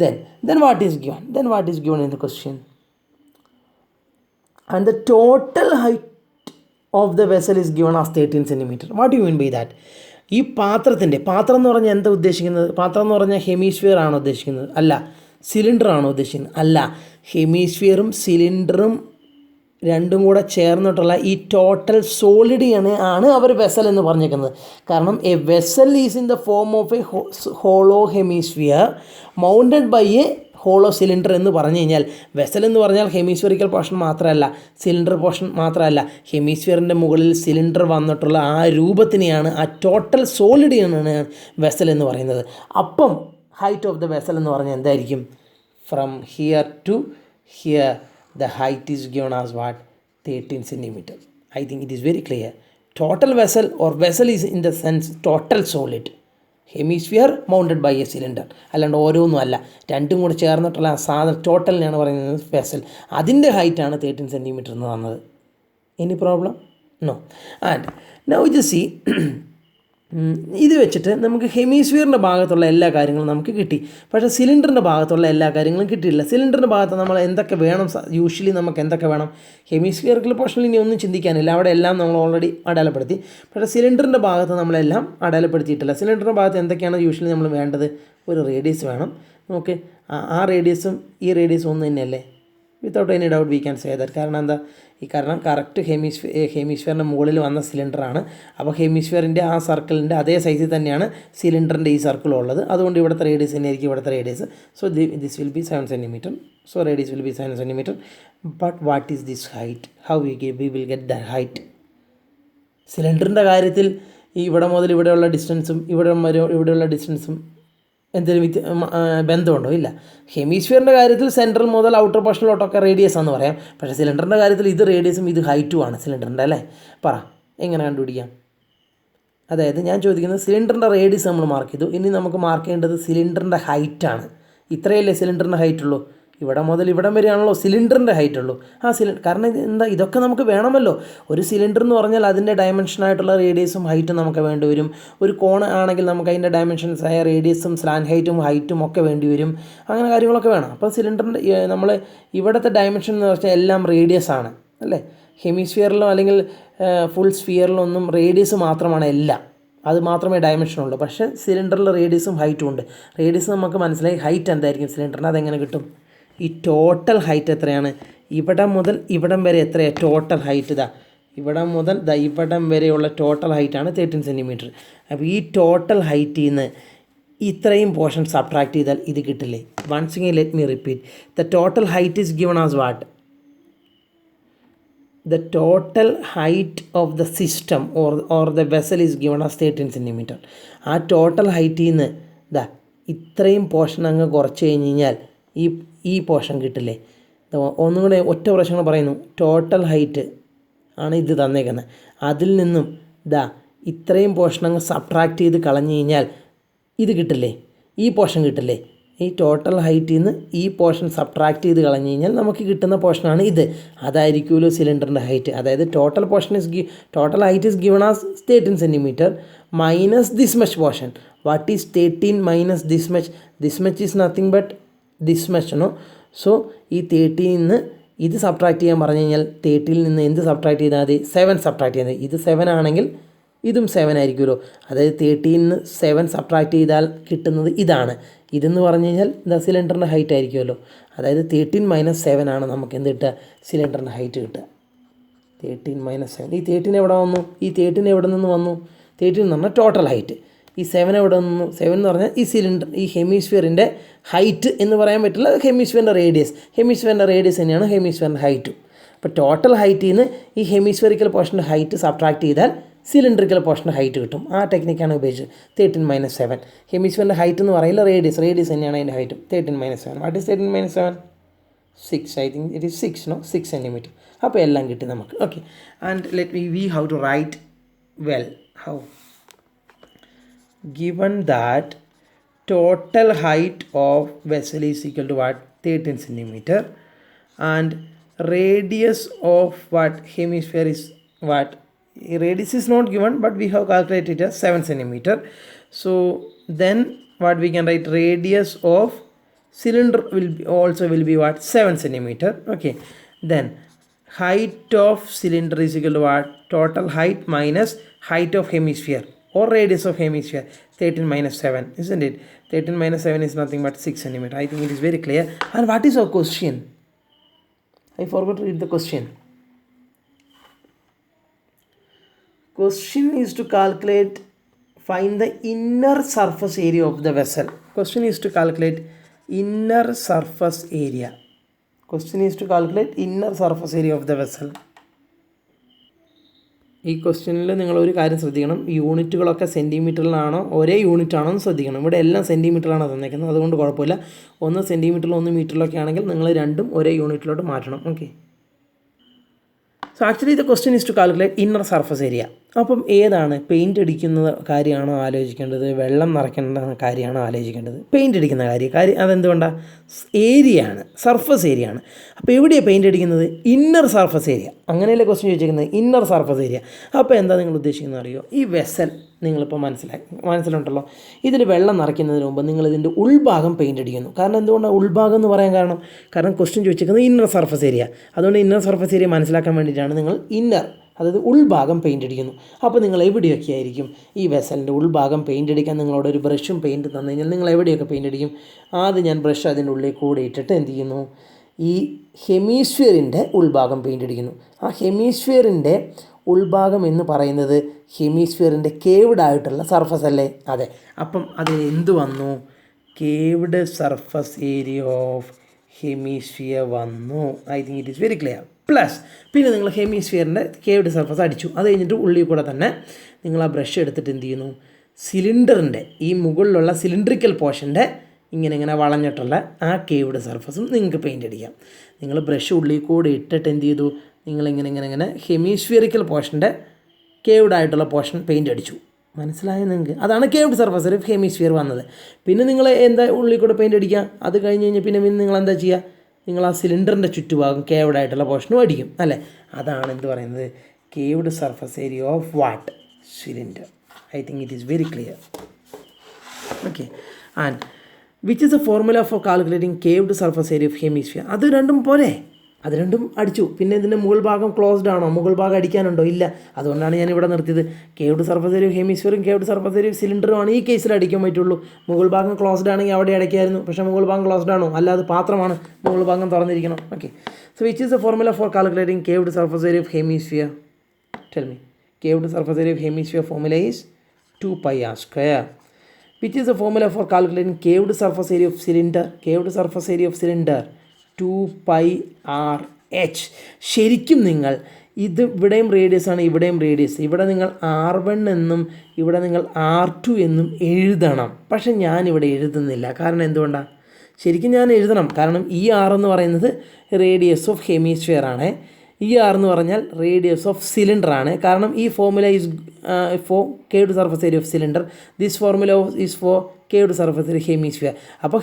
Then what is given? In the question? And the total height of the vessel is given as 13 centimeter. What do you mean by that? ഈ പാത്രം എന്ന് പറഞ്ഞാൽ എന്താ ഉദ്ദേശിക്കുന്നത്? പാത്രം എന്ന് പറഞ്ഞാൽ hemisphere ആണോ ഉദ്ദേശിക്കുന്നത്? അല്ല. സിലിണ്ടർ ആണോ ഉദ്ദേശിക്കുന്നത്? അല്ല. ഹെമിസ്ഫിയറും സിലിണ്ടറും രണ്ടും കൂടെ ചേർന്നിട്ടുള്ള ഈ ടോട്ടൽ സോളിഡിയാണ് അവർ വെസൽ എന്ന് പറഞ്ഞേക്കുന്നത്. കാരണം a vessel is in the form of a hollow hemisphere mounted by a hollow cylinder എന്ന് പറഞ്ഞു കഴിഞ്ഞാൽ, വെസൽ എന്ന് പറഞ്ഞാൽ ഹെമിസ്ഫിയറിക്കൽ പോർഷൻ മാത്രമല്ല, സിലിണ്ടർ പോർഷൻ മാത്രമല്ല, ഹെമിസ്ഫിയറിൻ്റെ മുകളിൽ സിലിണ്ടർ വന്നിട്ടുള്ള ആ രൂപത്തിനെയാണ്, ആ ടോട്ടൽ സോളിഡിയാണ് വെസൽ എന്ന് പറയുന്നത്. അപ്പം ഹൈറ്റ് ഓഫ് ദ വെസൽ എന്ന് പറഞ്ഞാൽ എന്തായിരിക്കും? From here to here the height is given as what? 13 centimeter. I think it is very clear. Total vessel or vessel is in the sense total solid. Hemisphere mounted by a cylinder, അല്ലാണ്ട് ഓരോന്നും അല്ല, രണ്ടും കൂടെ ചേർന്നിട്ടുള്ള സാധനം ടോട്ടലിനാണ് പറയുന്നത് vessel. അതിൻ്റെ ഹൈറ്റാണ് 13 centimeter എന്ന് തന്നത്. Any problem? No. And now just see, ഇത് വെച്ചിട്ട് നമുക്ക് ഹെമിസ്ഫിയറിൻ്റെ ഭാഗത്തുള്ള എല്ലാ കാര്യങ്ങളും നമുക്ക് കിട്ടി. പക്ഷേ സിലിണ്ടറിൻ്റെ ഭാഗത്തുള്ള എല്ലാ കാര്യങ്ങളും കിട്ടിയില്ല. സിലിണ്ടറിൻ്റെ ഭാഗത്ത് നമ്മൾ എന്തൊക്കെ വേണം? യൂഷ്വലി നമുക്ക് എന്തൊക്കെ വേണം? ഹെമിസ്ഫിയറിക്കൽ പോർഷനിൽ ഇനി ഒന്നും ചിന്തിക്കാനില്ല, അവിടെ എല്ലാം നമ്മൾ ഓൾറെഡി അടയാളപ്പെടുത്തി. പക്ഷേ സിലിണ്ടറിൻ്റെ ഭാഗത്ത് നമ്മളെല്ലാം അടയാളപ്പെടുത്തിയിട്ടില്ല. സിലിണ്ടറിൻ്റെ ഭാഗത്ത് എന്തൊക്കെയാണ് യൂഷ്വലി നമ്മൾ വേണ്ടത്? ഒരു റേഡിയസ് വേണം. നമുക്ക് ആ റേഡിയസും ഈ റേഡിയസും ഒന്ന് തന്നെയല്ലേ? Without any doubt we can say that. കാരണം എന്താ, കാരണം കറക്റ്റ് ഹെമിസ്ഫിയറിൻ്റെ മുകളിൽ വന്ന സിലിണ്ടറാണ്. അപ്പോൾ ഹെമിസ്ഫിയറിൻ്റെ ആ സർക്കിളിൻ്റെ അതേ സൈസിൽ തന്നെയാണ് സിലിണ്ടറിൻ്റെ ഈ സർക്കിൾ ഉള്ളത്. അതുകൊണ്ട് ഇവിടുത്തെ റേഡിയസ് തന്നെയായിരിക്കും ഇവിടുത്തെ radius. So this will be 7 cm. So radius will be 7 cm. But what is this height? How we will get the height? സിലിണ്ടറിൻ്റെ കാര്യത്തിൽ ഇവിടെ മുതൽ ഇവിടെയുള്ള ഡിസ്റ്റൻസും ഇവിടെയുള്ള ഡിസ്റ്റൻസും എന്തെങ്കിലും ബന്ധമുണ്ടോ? ഇല്ല. ഹെമിസ്ഫിയറിൻ്റെ കാര്യത്തിൽ സെൻട്രൽ മുതൽ ഔട്ടർ പോർഷനിലോട്ടൊക്കെ റേഡിയസ് ആണെന്ന് പറയാം. പക്ഷേ സിലിണ്ടറിൻ്റെ കാര്യത്തിൽ ഇത് റേഡിയസും ഇത് ഹൈറ്റുമാണ് സിലിണ്ടറിൻ്റെ, അല്ലേ? പറ, എങ്ങനെ കണ്ടുപിടിക്കാം? അതായത് ഞാൻ ചോദിക്കുന്നത്, സിലിണ്ടറിൻ്റെ റേഡിയസ് നമ്മൾ മാർക്ക് ചെയ്തു, ഇനി നമുക്ക് മാർക്ക് ചെയ്യേണ്ടത് സിലിണ്ടറിൻ്റെ ഹൈറ്റാണ്. ഇത്രയല്ലേ സിലിണ്ടറിൻ്റെ ഹൈറ്റ് ഉള്ളൂ? ഇവിടെ മുതൽ ഇവിടം വരെയാണല്ലോ സിലിണ്ടറിൻ്റെ ഹൈറ്റ് ഉള്ളൂ. കാരണം എന്താ, ഇതൊക്കെ നമുക്ക് വേണമല്ലോ. ഒരു സിലിണ്ടർ എന്ന് പറഞ്ഞാൽ അതിൻ്റെ ഡയമെൻഷനായിട്ടുള്ള റേഡിയസും ഹൈറ്റും നമുക്ക് വേണ്ടി വരും. ഒരു കോൺ ആണെങ്കിൽ നമുക്ക് അതിൻ്റെ ഡയമെൻഷൻസായ റേഡിയസും സ്ലാൻഡ് ഹൈറ്റും ഒക്കെ വേണ്ടി വരും. അങ്ങനെ കാര്യങ്ങളൊക്കെ വേണം. അപ്പോൾ സിലിണ്ടറിൻ്റെ നമ്മൾ ഇവിടുത്തെ ഡയമെൻഷൻ എന്ന് വെച്ചാൽ എല്ലാം റേഡിയസ് ആണ്, അല്ലേ? ഹെമിസ്ഫിയറിലോ അല്ലെങ്കിൽ ഫുൾ സ്ഫിയറിലോ ഒന്നും റേഡിയസ് മാത്രമാണ് എല്ലാം, അത് മാത്രമേ ഡയമെൻഷനുള്ളൂ. പക്ഷേ സിലിണ്ടറിൽ റേഡിയസും ഹൈറ്റും ഉണ്ട്. റേഡിയസ് നമുക്ക് മനസ്സിലായി, ഹൈറ്റ് എന്തായിരിക്കും സിലിണ്ടറിന്, അതെങ്ങനെ കിട്ടും? ഈ ടോട്ടൽ ഹൈറ്റ് എത്രയാണ്? ഇവിടം മുതൽ ഇവിടം വരെ എത്രയാണ് ടോട്ടൽ ഹൈറ്റ്? ഇവിടം മുതൽ ഇവിടം വരെയുള്ള ടോട്ടൽ ഹൈറ്റാണ് 13 cm. അപ്പോൾ ഈ ടോട്ടൽ ഹൈറ്റിൽ നിന്ന് ഇത്രയും പോർഷൻ സബ്ട്രാക്ട് ചെയ്താൽ ഇത് കിട്ടില്ലേ? Once again let me repeat. The total height is given as what? The total height of the system or the vessel is given as 13 cm. ആ ടോട്ടൽ ഹൈറ്റിൽ നിന്ന് ഇത്രയും പോർഷൻ അങ്ങ് കുറച്ച് കഴിഞ്ഞ് കഴിഞ്ഞാൽ ഈ പോർഷൻ കിട്ടില്ലേ? ഒന്നും കൂടെ ഒറ്റ പ്രശ്നം പറയുന്നു. ടോട്ടൽ ഹൈറ്റ് ആണ് ഇത് തന്നേക്കുന്നത്. അതിൽ നിന്നും ഇത്രയും പോർഷൻ അങ്ങ് സബ്ട്രാക്ട് ചെയ്ത് കളഞ്ഞു കഴിഞ്ഞാൽ ഇത് കിട്ടില്ലേ? ഈ പോർഷൻ കിട്ടില്ലേ? ഈ ടോട്ടൽ ഹൈറ്റിൽ നിന്ന് ഈ പോർഷൻ സബ്ട്രാക്ട് ചെയ്ത് കളഞ്ഞു കഴിഞ്ഞാൽ നമുക്ക് കിട്ടുന്ന പോർഷനാണ് ഇത്. അതായിരിക്കുമല്ലോ സിലിണ്ടറിൻ്റെ ഹൈറ്റ്. അതായത് total height is given as 13 cm minus this much portion. What is 13 minus this much? This much is nothing but this much, no? So ഈ 13 നിന്ന് ഇത് സബ്ട്രാക്ട് ചെയ്യാൻ പറഞ്ഞു കഴിഞ്ഞാൽ 13 നിന്ന് എന്ത് സബ്ട്രാക്ട് ചെയ്താൽ മതി? 7 സബ്ട്രാക്ട് ചെയ്താൽ മതി. ഇത് 7 ആണെങ്കിൽ ഇതും 7 ആയിരിക്കുമല്ലോ. അതായത് 13 നിന്ന് 7 സബ്ട്രാക്ട് ചെയ്താൽ കിട്ടുന്നത് ഇതാണ്. ഇതെന്ന് പറഞ്ഞു കഴിഞ്ഞാൽ സിലിണ്ടറിൻ്റെ ഹൈറ്റ് ആയിരിക്കുമല്ലോ. അതായത് 13 - 7 ആണ് നമുക്ക് എന്ത് കിട്ടുക? സിലിണ്ടറിൻ്റെ ഹൈറ്റ് കിട്ടുക. 13 - 7. ഈ 13 എവിടെ വന്നു? ഈ 13 എവിടെ നിന്ന് വന്നു? 13 എന്ന് പറഞ്ഞാൽ ടോട്ടൽ ഹൈറ്റ്. ഈ 7 എവിടെ നിന്നു? 7 എന്ന് പറഞ്ഞാൽ ഈ ഹെമിസ്ഫിയറിൻ്റെ ഹൈറ്റ് എന്ന് പറയാൻ പറ്റില്ല, ഹെമിസ്ഫിയറിൻ്റെ റേഡിയസ് തന്നെയാണ് ഹെമിസ്ഫിയറിൻ്റെ ഹൈറ്റും. അപ്പോൾ ടോട്ടൽ ഹൈറ്റിൽ നിന്ന് ഈ ഹെമിസ്ഫിയറിക്കൽ പോർഷൻ്റെ ഹൈറ്റ് സബ്ട്രാക്ട് ചെയ്താൽ സിലിണ്ടറിക്കൽ പോർഷൻ്റെ ഹൈറ്റ് കിട്ടും. ആ ടെക്നിക്കാണ് ഉപയോഗിച്ചത്. 13 - 7. ഹെമിസ്ഫിയറിൻ്റെ ഹൈറ്റ് എന്ന് പറയില്ല, റേഡിയസ് തന്നെയാണ് അതിൻ്റെ ഹൈറ്റും. 13 - 7. What is 13 - 7? 6. I think it is 6, no? 6 cm. അപ്പോൾ എല്ലാം കിട്ടി നമുക്ക്. Okay, and let we how to write well. How? Given that total height of vessel is equal to what? 13 cm, and radius of what hemisphere is what? Radius is not given, but we have calculated as 7 cm. So then what we can write? Radius of cylinder will be what? 7 cm. Okay, then height of cylinder is equal to what? Total height minus height of hemisphere or radius of hemisphere. 13 - 7, isn't it? 13 - 7 is nothing but 6 cm. I think it is very clear. And what is our question? I forgot to read the question. Question is to find the inner surface area of the vessel. Question is to calculate inner surface area. Inner surface area of the vessel. ഈ ക്വസ്റ്റ്യനിൽ നിങ്ങളൊരു കാര്യം ശ്രദ്ധിക്കണം. യൂണിറ്റുകളൊക്കെ സെൻറ്റിമീറ്ററിലാണോ ഒരേ യൂണിറ്റാണോ എന്ന് ശ്രദ്ധിക്കണം. ഇവിടെ എല്ലാം സെൻറ്റിമീറ്ററിലാണ് തന്നേക്കുന്നത്, അതുകൊണ്ട് കുഴപ്പമില്ല. 1 സെൻറ്റിമീറ്ററിലും 1 മീറ്ററിലൊക്കെ ആണെങ്കിൽ നിങ്ങൾ രണ്ടും ഒരേ യൂണിറ്റിലോട്ട് മാറ്റണം. Okay, so actually the question is to calculate inner surface area. അപ്പം ഏതാണ്? പെയിൻറ്റ് അടിക്കുന്ന കാര്യമാണോ ആലോചിക്കേണ്ടത്, വെള്ളം നിറയ്ക്കേണ്ട കാര്യമാണോ ആലോചിക്കേണ്ടത്? പെയിൻറ്റ് അടിക്കുന്ന കാര്യം. അതെന്തുകൊണ്ടാണ്? ഏരിയയാണ്, സർഫസ് ഏരിയയാണ്. അപ്പോൾ എവിടെയാണ് പെയിൻറ്റ് അടിക്കുന്നത്? Inner surface area. അങ്ങനെയല്ലേ ക്വസ്റ്റ്യൻ ചോദിച്ചിരിക്കുന്നത്? Inner surface area. അപ്പോൾ എന്താ നിങ്ങൾ ഉദ്ദേശിക്കുന്നത് അറിയോ? ഈ വെസൽ നിങ്ങളിപ്പോൾ മനസ്സിലുണ്ടല്ലോ, ഇതിൽ വെള്ളം നിറയ്ക്കുന്നതിന് മുമ്പ് നിങ്ങളിതിൻ്റെ ഉൾഭാഗം പെയിൻറ്റ് അടിക്കുന്നു. കാരണം എന്തുകൊണ്ടാണ് ഉൾഭാഗം എന്ന് പറയാൻ കാരണം ക്വസ്റ്റ്യൻ ചോദിച്ചിരിക്കുന്നത് ഇന്നർ സർഫസ് ഏരിയ. അതുകൊണ്ട് ഇന്നർ സർഫസ് ഏരിയ മനസ്സിലാക്കാൻ വേണ്ടിയിട്ടാണ് നിങ്ങൾ ഇന്നർ, അതായത് ഉൾഭാഗം പെയിൻറ്റ് അടിക്കുന്നു. അപ്പോൾ നിങ്ങൾ എവിടെയൊക്കെ ആയിരിക്കും ഈ വെസലിൻ്റെ ഉൾഭാഗം പെയിൻറ്റ് അടിക്കാൻ നിങ്ങളോട് ഒരു ബ്രഷും പെയിൻറ്റ് തന്നു കഴിഞ്ഞാൽ നിങ്ങൾ എവിടെയൊക്കെ പെയിൻറ്റ് അടിക്കും? ആദ്യം ഞാൻ ബ്രഷ് അതിൻ്റെ ഉള്ളിൽ കൂടെ ഇട്ടിട്ട് എന്ത് ചെയ്യുന്നു? ഈ ഹെമിസ്ഫിയറിൻ്റെ ഉൾഭാഗം പെയിൻ്റ് അടിക്കുന്നു. ആ ഹെമിസ്ഫിയറിൻ്റെ ഉൾഭാഗം എന്ന് പറയുന്നത് ഹെമിസ്ഫിയറിൻ്റെ കേവ്ഡ് ആയിട്ടുള്ള സർഫസ് അല്ലേ? അതെ. അപ്പം അതിന് എന്ത് വന്നു? Curved surface area of hemisphere വന്നു. I think it is very clear. Plus പിന്നെ നിങ്ങൾ ഹെമിസ്ഫിയറിൻ്റെ കേവ്ഡ് സർഫസ് അടിച്ചു. അത് കഴിഞ്ഞിട്ട് ഉള്ളിൽ കൂടെ തന്നെ നിങ്ങൾ ആ ബ്രഷ് എടുത്തിട്ട് എന്ത് ചെയ്യുന്നു? സിലിണ്ടറിൻ്റെ ഈ മുകളിലുള്ള സിലിണ്ടറിക്കൽ പോർഷൻ്റെ ഇങ്ങനെ വളഞ്ഞിട്ടുള്ള ആ കേവ്ഡ് സർഫസും നിങ്ങൾക്ക് പെയിൻ്റ് അടിക്കാം. നിങ്ങൾ ബ്രഷ് ഉള്ളിൽ കൂടെ ഇട്ടിട്ട് എന്ത് ചെയ്തു? നിങ്ങളിങ്ങനെ ഹെമിസ്ഫിയറിക്കൽ പോർഷൻ്റെ കേവ്ഡ് ആയിട്ടുള്ള പോർഷൻ പെയിൻ്റ് അടിച്ചു. മനസ്സിലായോ നിങ്ങൾക്ക്? അതാണ് കേവ്ഡ് സർഫസ് ഓഫ് ഹെമിസ്ഫിയർ വന്നത്. പിന്നെ നിങ്ങൾ എന്താ ഉള്ളിൽ കൂടെ പെയിൻ്റ് അടിക്കുക? അത് കഴിഞ്ഞ് കഴിഞ്ഞാൽ പിന്നെ നിങ്ങൾ എന്താ ചെയ്യുക? നിങ്ങൾ ആ സിലിണ്ടറിൻ്റെ ചുറ്റുഭാഗം കേവ്ഡ് ആയിട്ടുള്ള പോർഷനും അടിക്കും അല്ലേ? അതാണ് എന്ത് പറയുന്നത്? Caved surface area of what? Cylinder. I think it is very clear. Okay. And which is a formula for calculating curved surface area of hemisphere? അത് രണ്ടും പോലെ, അത് രണ്ടും അടിച്ചു. പിന്നെ ഇതിൻ്റെ മുകൾ ഭാഗം ക്ലോസ്ഡ് ആണോ? മുകൾ ഭാഗം അടിക്കാനുണ്ടോ? ഇല്ല. അതുകൊണ്ടാണ് ഞാൻ ഇവിടെ നിർത്തിയത്. കേവ്ഡ് സർഫസ് ഏരിയ ഓഫ് ഹെമിസ്ഫിയറും കേവ്ഡ് സർഫസ് ഏരിയ ഓഫ് സിലിണ്ടറുമാണ് ഈ കേസിൽ അടിക്കാൻ പറ്റുള്ളൂ. മുകൾ ഭാഗം ക്ലോസ്ഡ് ആണെങ്കിൽ അവിടെ അടയ്ക്കായിരുന്നു. പക്ഷേ മുകൾ ഭാഗം ക്ലോസ്ഡ് ആണോ? അല്ല, അത് പാത്രമാണ്. മുകൾ ഭാഗം തുറന്നിരിക്കണം. Okay. So which is a formula for calculating curved surface area of hemisphere? Tell me. Curved surface area of hemisphere formula is 2πr². Which is the formula for calculating caved surface area of cylinder? Caved surface area of cylinder 2πrh. ശരിക്കും നിങ്ങൾ ഇത് ഇവിടെയും radius ആണ്, ഇവിടെയും radius. ഇവിടെ നിങ്ങൾ R1 എന്നും ഇവിടെ നിങ്ങൾ R2 എന്നും എഴുതണം. പക്ഷെ ഞാനിവിടെ എഴുതുന്നില്ല. കാരണം എന്തുകൊണ്ടാണ്? ശരിക്കും ഞാൻ എഴുതണം. കാരണം ഈ R എന്ന് പറയുന്നത് റേഡിയസ് ഓഫ് ഹെമിസ്ഫിയർ ആണ്. ഈ R എന്ന് പറഞ്ഞാൽ റേഡിയസ് ഓഫ് സിലിണ്ടർ ആണ്. കാരണം ഈ formula is for curved surface area of cylinder. This formula is for curved surface area hemisphere. അപ്പോൾ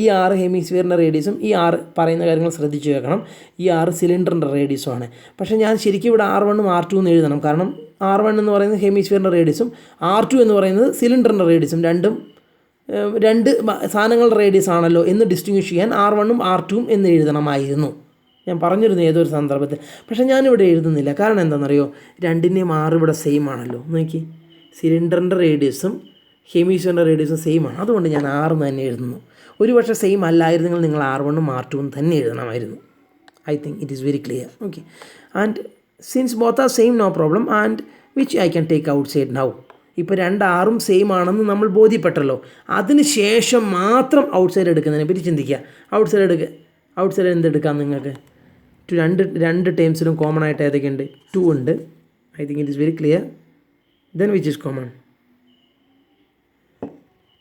ഈ R ഹെമിസ്ഫിയറിൻ്റെ റേഡിയസും ഈ R പറയുന്ന കാര്യങ്ങൾ ശ്രദ്ധിച്ചു വെക്കണം. ഈ R സിലിണ്ടറിൻ്റെ റേഡിയസുമാണ്. പക്ഷേ ഞാൻ ശരിക്കും ഇവിടെ R1ഉം R2 എന്ന് എഴുതണം. കാരണം R1 എന്ന് പറയുന്നത് ഹെമിസ്ഫിയറിൻ്റെ റേഡിയസും R2 എന്ന് പറയുന്നത് സിലിണ്ടറിൻ്റെ റേഡിയസും രണ്ട് സാധനങ്ങളുടെ റേഡിയസ് ആണല്ലോ എന്ന് ഡിസ്റ്റിങ്വിഷ് ചെയ്യാൻ R1ഉം R2ഉം എന്ന് എഴുതണമായിരുന്നു. ഞാൻ പറഞ്ഞിരുന്നു ഏതൊരു സന്ദർഭത്തിൽ. പക്ഷേ ഞാനിവിടെ എഴുതുന്നില്ല. കാരണം എന്താണെന്നറിയോ? രണ്ടിൻ്റെയും R ഇവിടെ സെയിം ആണല്ലോ. നോക്കി, സിലിണ്ടറിൻ്റെ റേഡിയസും ഹെമിസ്ഫിയറിൻ്റെ റേഡിയസും സെയിം ആണ്. അതുകൊണ്ട് ഞാൻ R എന്ന് തന്നെ എഴുതുന്നു. ഒരു പക്ഷേ സെയിം അല്ലായിരുന്നെങ്കിൽ നിങ്ങൾ R1ഉം R2ഉം തന്നെ എഴുതണമായിരുന്നു. I think it is very clear. Okay. And since both are same, no problem. And which I can take out side now. ഇപ്പോൾ രണ്ട് ആറും സെയിം ആണെന്ന് നമ്മൾ ബോധ്യപ്പെട്ടല്ലോ. അതിന് ശേഷം മാത്രം ഔട്ട് സൈഡ് എടുക്കുന്നതിനെ പറ്റി ചിന്തിക്കുക. ഔട്ട് സൈഡ് എന്തെടുക്കാം നിങ്ങൾക്ക്? രണ്ട് ടേംസിലും കോമൺ ആയിട്ട് ഏതൊക്കെയുണ്ട്? 2 ഉണ്ട്. I think it is very clear. Then which is common?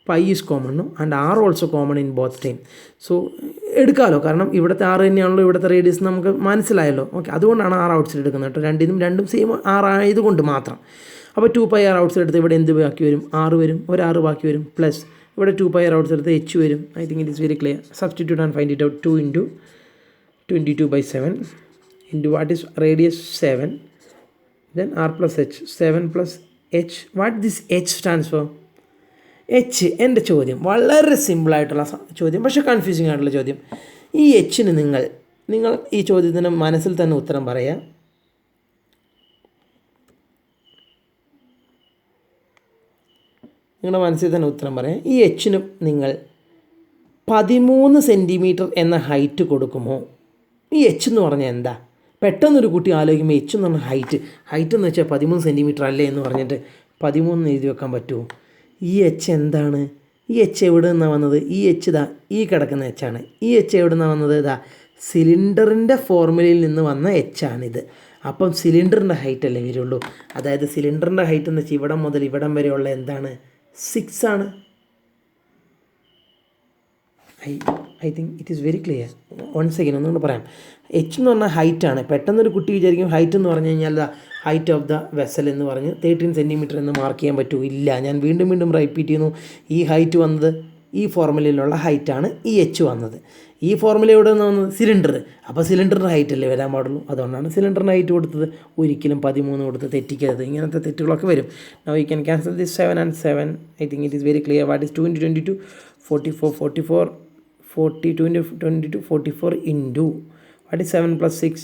Pi is common and R also common in both time. So എടുക്കാമല്ലോ. കാരണം ഇവിടുത്തെ R തന്നെയാണല്ലോ ഇവിടുത്തെ റേഡിയസ് നമുക്ക് മനസ്സിലായല്ലോ. ഓക്കെ. അതുകൊണ്ടാണ് R ഔട്ട് സൈഡ് എടുക്കുന്നത് കേട്ടോ. രണ്ടും സെയിം R ആയതുകൊണ്ട് മാത്രം. അപ്പോൾ 2πr ഔട്ട് സൈഡ് എടുത്ത് ഇവിടെ എന്ത് ബാക്കി വരും? R വരും. ഒരു R ബാക്കി വരും. പ്ലസ് ഇവിടെ 2πr ഔട്ട് സൈഡ് എടുത്ത് H വരും. I think it is very clear. Substitute and find it out. 2 × 22/7 into what is radius 7, then R plus H, 7 plus H. What this H stands for? H. എൻ്റെ ചോദ്യം വളരെ സിമ്പിളായിട്ടുള്ള ചോദ്യം, പക്ഷേ confusing ആയിട്ടുള്ള ചോദ്യം. ഈ Hന് നിങ്ങൾ ഈ ചോദ്യത്തിന് മനസ്സിൽ തന്നെ ഉത്തരം പറയുക. നിങ്ങളുടെ മനസ്സിൽ തന്നെ ഉത്തരം പറയാം. ഈ Hന് നിങ്ങൾ 13 സെൻറ്റിമീറ്റർ എന്ന ഹൈറ്റ് കൊടുക്കുമോ? ഈ H എന്ന് പറഞ്ഞാൽ എന്താ? പെട്ടെന്നൊരു കുട്ടി ആലോചിക്കുമ്പോൾ H എന്ന് പറഞ്ഞാൽ ഹൈറ്റ് എന്ന് വെച്ചാൽ 13 സെൻറ്റിമീറ്റർ അല്ലേ എന്ന് പറഞ്ഞിട്ട് 13 എഴുതി വെക്കാൻ പറ്റുമോ? ഈ H എന്താണ്? ഈ H എവിടെ നിന്നാണ് വന്നത്? ഈ H ഇതാ ഈ കിടക്കുന്ന H ആണ്. ഈ H എവിടെ നിന്നാണ് വന്നത്? ഇതാ സിലിണ്ടറിൻ്റെ ഫോർമുലയിൽ നിന്ന് വന്ന H ആണിത്. അപ്പം സിലിണ്ടറിൻ്റെ ഹൈറ്റ് അല്ലേ വരുള്ളൂ. അതായത് സിലിണ്ടറിൻ്റെ ഹൈറ്റ് എന്ന് വെച്ചാൽ ഇവിടം മുതൽ ഇവിടം വരെയുള്ള എന്താണ്? 6 ആണ്. I think it is very clear. One second ഒന്നുകൂടെ പറയാം. H എന്ന് പറഞ്ഞാൽ ഹൈറ്റാണ്. പെട്ടെന്നൊരു കുട്ടി വിചാരിക്കും ഹൈറ്റ് എന്ന് പറഞ്ഞു കഴിഞ്ഞാൽ ഹൈറ്റ് ഓഫ് ദ വെസൽ എന്ന് പറഞ്ഞ് 13 സെൻറ്റിമീറ്റർ എന്ന് മാർക്ക് ചെയ്യാൻ പറ്റുമോ? ഇല്ല. ഞാൻ വീണ്ടും റിപ്പീറ്റ് ചെയ്യുന്നു. ഈ ഹൈറ്റ് വന്നത് ഈ ഫോർമുലയിലുള്ള ഹൈറ്റാണ് ഈ H വന്നത്. ഈ ഫോർമുല എവിടെ നിന്ന് വന്നത്? സിലിണ്ടർ. അപ്പോൾ സിലിണ്ടറിൻ്റെ ഹൈറ്റ് അല്ലേ വരാൻ പാടുള്ളൂ. അതുകൊണ്ടാണ് സിലിണ്ടറിൻ്റെ ഹൈറ്റ് കൊടുത്തത്. ഒരിക്കലും 13 കൊടുത്ത് തെറ്റിക്കരുത്. ഇങ്ങനത്തെ തെറ്റുകളൊക്കെ വരും. Now you can cancel this 7 and 7. I think it is very clear. What is 2 × 22? 44. 42 × 22 44 into what is 7 plus 6?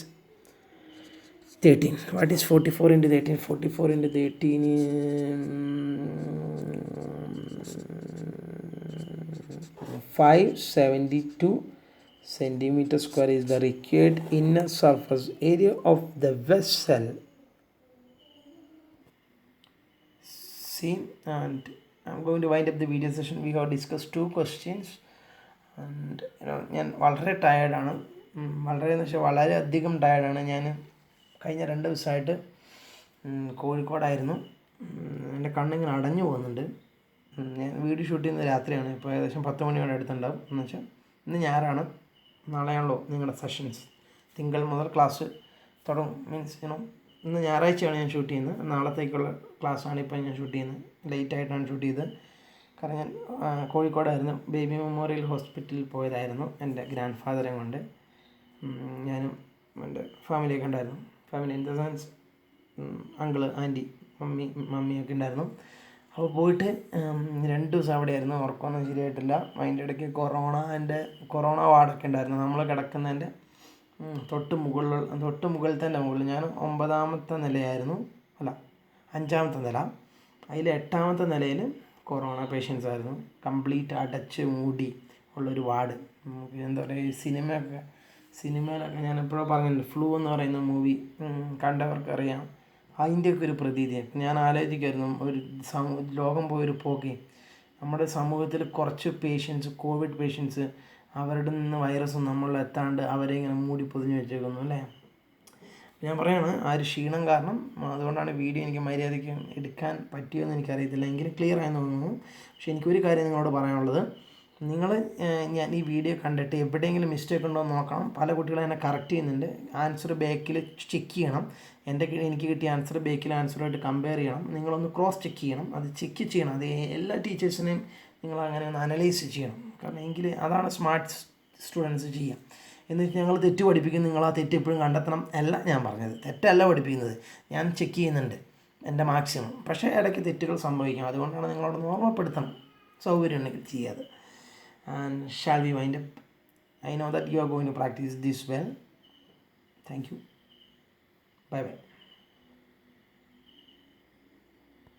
13. What is 44 into 13? 44 into 13 572 centimeter square is the required inner surface area of the vessel. See, and I'm going to wind up the video session. We have discussed 2 questions and ഞാൻ വളരെ ടയേർഡാണ്, വളരെ എന്ന് വെച്ചാൽ വളരെയധികം ടയേർഡാണ്. ഞാൻ കഴിഞ്ഞ 2 ദിവസമായിട്ട് കോഴിക്കോടായിരുന്നു. എൻ്റെ കണ്ണിങ്ങനെ അടഞ്ഞു പോകുന്നുണ്ട്. ഞാൻ വീഡിയോ ഷൂട്ട് ചെയ്യുന്നത് രാത്രിയാണ്. ഇപ്പോൾ ഏകദേശം 10 മണിയോടെ അടുത്തുണ്ടാവും. എന്ന് വെച്ചാൽ ഇന്ന് ഞായറാണ്, നാളെയാണല്ലോ നിങ്ങളുടെ സെഷൻസ്. തിങ്കൾ മുതൽ ക്ലാസ് തുടങ്ങും. മീൻസ് ഇന്ന് ഞായറാഴ്ചയാണ് ഞാൻ ഷൂട്ട് ചെയ്യുന്നത്. നാളത്തേക്കുള്ള ക്ലാസ്സാണ് ഇപ്പോൾ ഞാൻ ഷൂട്ട് ചെയ്യുന്നത്. ലേറ്റായിട്ടാണ് ഷൂട്ട് ചെയ്തത്. കാരണം ഞാൻ കോഴിക്കോടായിരുന്നു. ബേബി മെമ്മോറിയൽ ഹോസ്പിറ്റലിൽ പോയതായിരുന്നു എൻ്റെ ഗ്രാൻഡ് ഫാദറെ കൊണ്ട്. ഞാനും എൻ്റെ ഫാമിലിയൊക്കെ ഉണ്ടായിരുന്നു. Family in the sense uncle, aunty, മമ്മിയൊക്കെ ഉണ്ടായിരുന്നു. അപ്പോൾ പോയിട്ട് 2 ദിവസം അവിടെയായിരുന്നു. ഉറക്കമൊന്നും ശരിയായിട്ടില്ല. അതിൻ്റെ ഇടയ്ക്ക് കൊറോണ വാർഡൊക്കെ ഉണ്ടായിരുന്നു. നമ്മൾ കിടക്കുന്നതിൻ്റെ തൊട്ട് മുകളിലത്തെ മുകളിൽ ഞാൻ 9ാമത്തെ നിലയായിരുന്നു, അല്ല 5ാമത്തെ നില. അതിൽ 8ാമത്തെ നിലയിൽ കൊറോണ പേഷ്യൻസ് ആയിരുന്നു. കംപ്ലീറ്റ് അടച്ച് മൂടി ഉള്ളൊരു വാർഡ്. നമുക്ക് എന്താ പറയുക, ഈ സിനിമയിലൊക്കെ ഞാൻ എപ്പോഴും പറഞ്ഞിട്ടുണ്ട്, ഫ്ലൂ എന്ന് പറയുന്ന മൂവി കണ്ടവർക്കറിയാം. അതിൻ്റെയൊക്കെ ഒരു പ്രതീതിയാണ്. ഞാൻ ആലോചിക്കുമായിരുന്നു, ഒരു ലോകം പോയൊരു പോക്കെ നമ്മുടെ സമൂഹത്തിൽ കുറച്ച് കോവിഡ് പേഷ്യൻസ് അവരുടെ നിന്ന് വൈറസ് നമ്മളിൽ എത്താണ്ട് അവരെ ഇങ്ങനെ മൂടി പൊതിഞ്ഞ് വെച്ചേക്കുന്നു അല്ലേ. ഞാൻ പറയുകയാണ്, ആ ഒരു ക്ഷീണം കാരണം. അതുകൊണ്ടാണ് വീഡിയോ എനിക്ക് മര്യാദയ്ക്ക് എടുക്കാൻ പറ്റിയെന്ന് എനിക്കറിയത്തില്ല, എങ്കിലും ക്ലിയർ ആയെന്ന് തോന്നുന്നു. പക്ഷേ എനിക്കൊരു കാര്യം നിങ്ങളോട് പറയാനുള്ളത്, നിങ്ങൾ ഞാൻ ഈ വീഡിയോ കണ്ടിട്ട് എവിടെയെങ്കിലും മിസ്റ്റേക്ക് ഉണ്ടോ എന്ന് നോക്കണം. പല കുട്ടികളും എന്നെ കറക്റ്റ് ചെയ്യുന്നുണ്ട്. ആൻസർ ബാക്കിൽ ചെക്ക് ചെയ്യണം. എനിക്ക് കിട്ടിയ ആൻസർ ബാക്കിലെ ആൻസറുമായിട്ട് കമ്പയർ ചെയ്യണം. നിങ്ങളൊന്ന് ക്രോസ് ചെക്ക് ചെയ്യണം. അത് ചെക്ക് ചെയ്യണം. അത് എല്ലാ ടീച്ചേഴ്സിനെയും നിങ്ങൾ അങ്ങനെ ഒന്ന് അനലൈസ് ചെയ്യണം. കാരണം എങ്കിൽ അതാണ് സ്മാർട്ട് സ്റ്റുഡൻസ് ചെയ്യുക. എന്നിട്ട് ഞങ്ങൾ തെറ്റ് പഠിപ്പിക്കും, നിങ്ങൾ ആ തെറ്റ് എപ്പോഴും കണ്ടെത്തണം അല്ല ഞാൻ പറഞ്ഞത്. തെറ്റല്ല പഠിപ്പിക്കുന്നത്, ഞാൻ ചെക്ക് ചെയ്യുന്നുണ്ട് എൻ്റെ മാക്സിമം. പക്ഷേ ഇടയ്ക്ക് തെറ്റുകൾ സംഭവിക്കും. അതുകൊണ്ടാണ് നിങ്ങളോട് ഓർമ്മപ്പെടുത്തണം, സൗകര്യം ഉണ്ടെങ്കിൽ ചെയ്യാതെ. And shall we wind up? I know that you are going to practice this well. Thank you. Bye bye.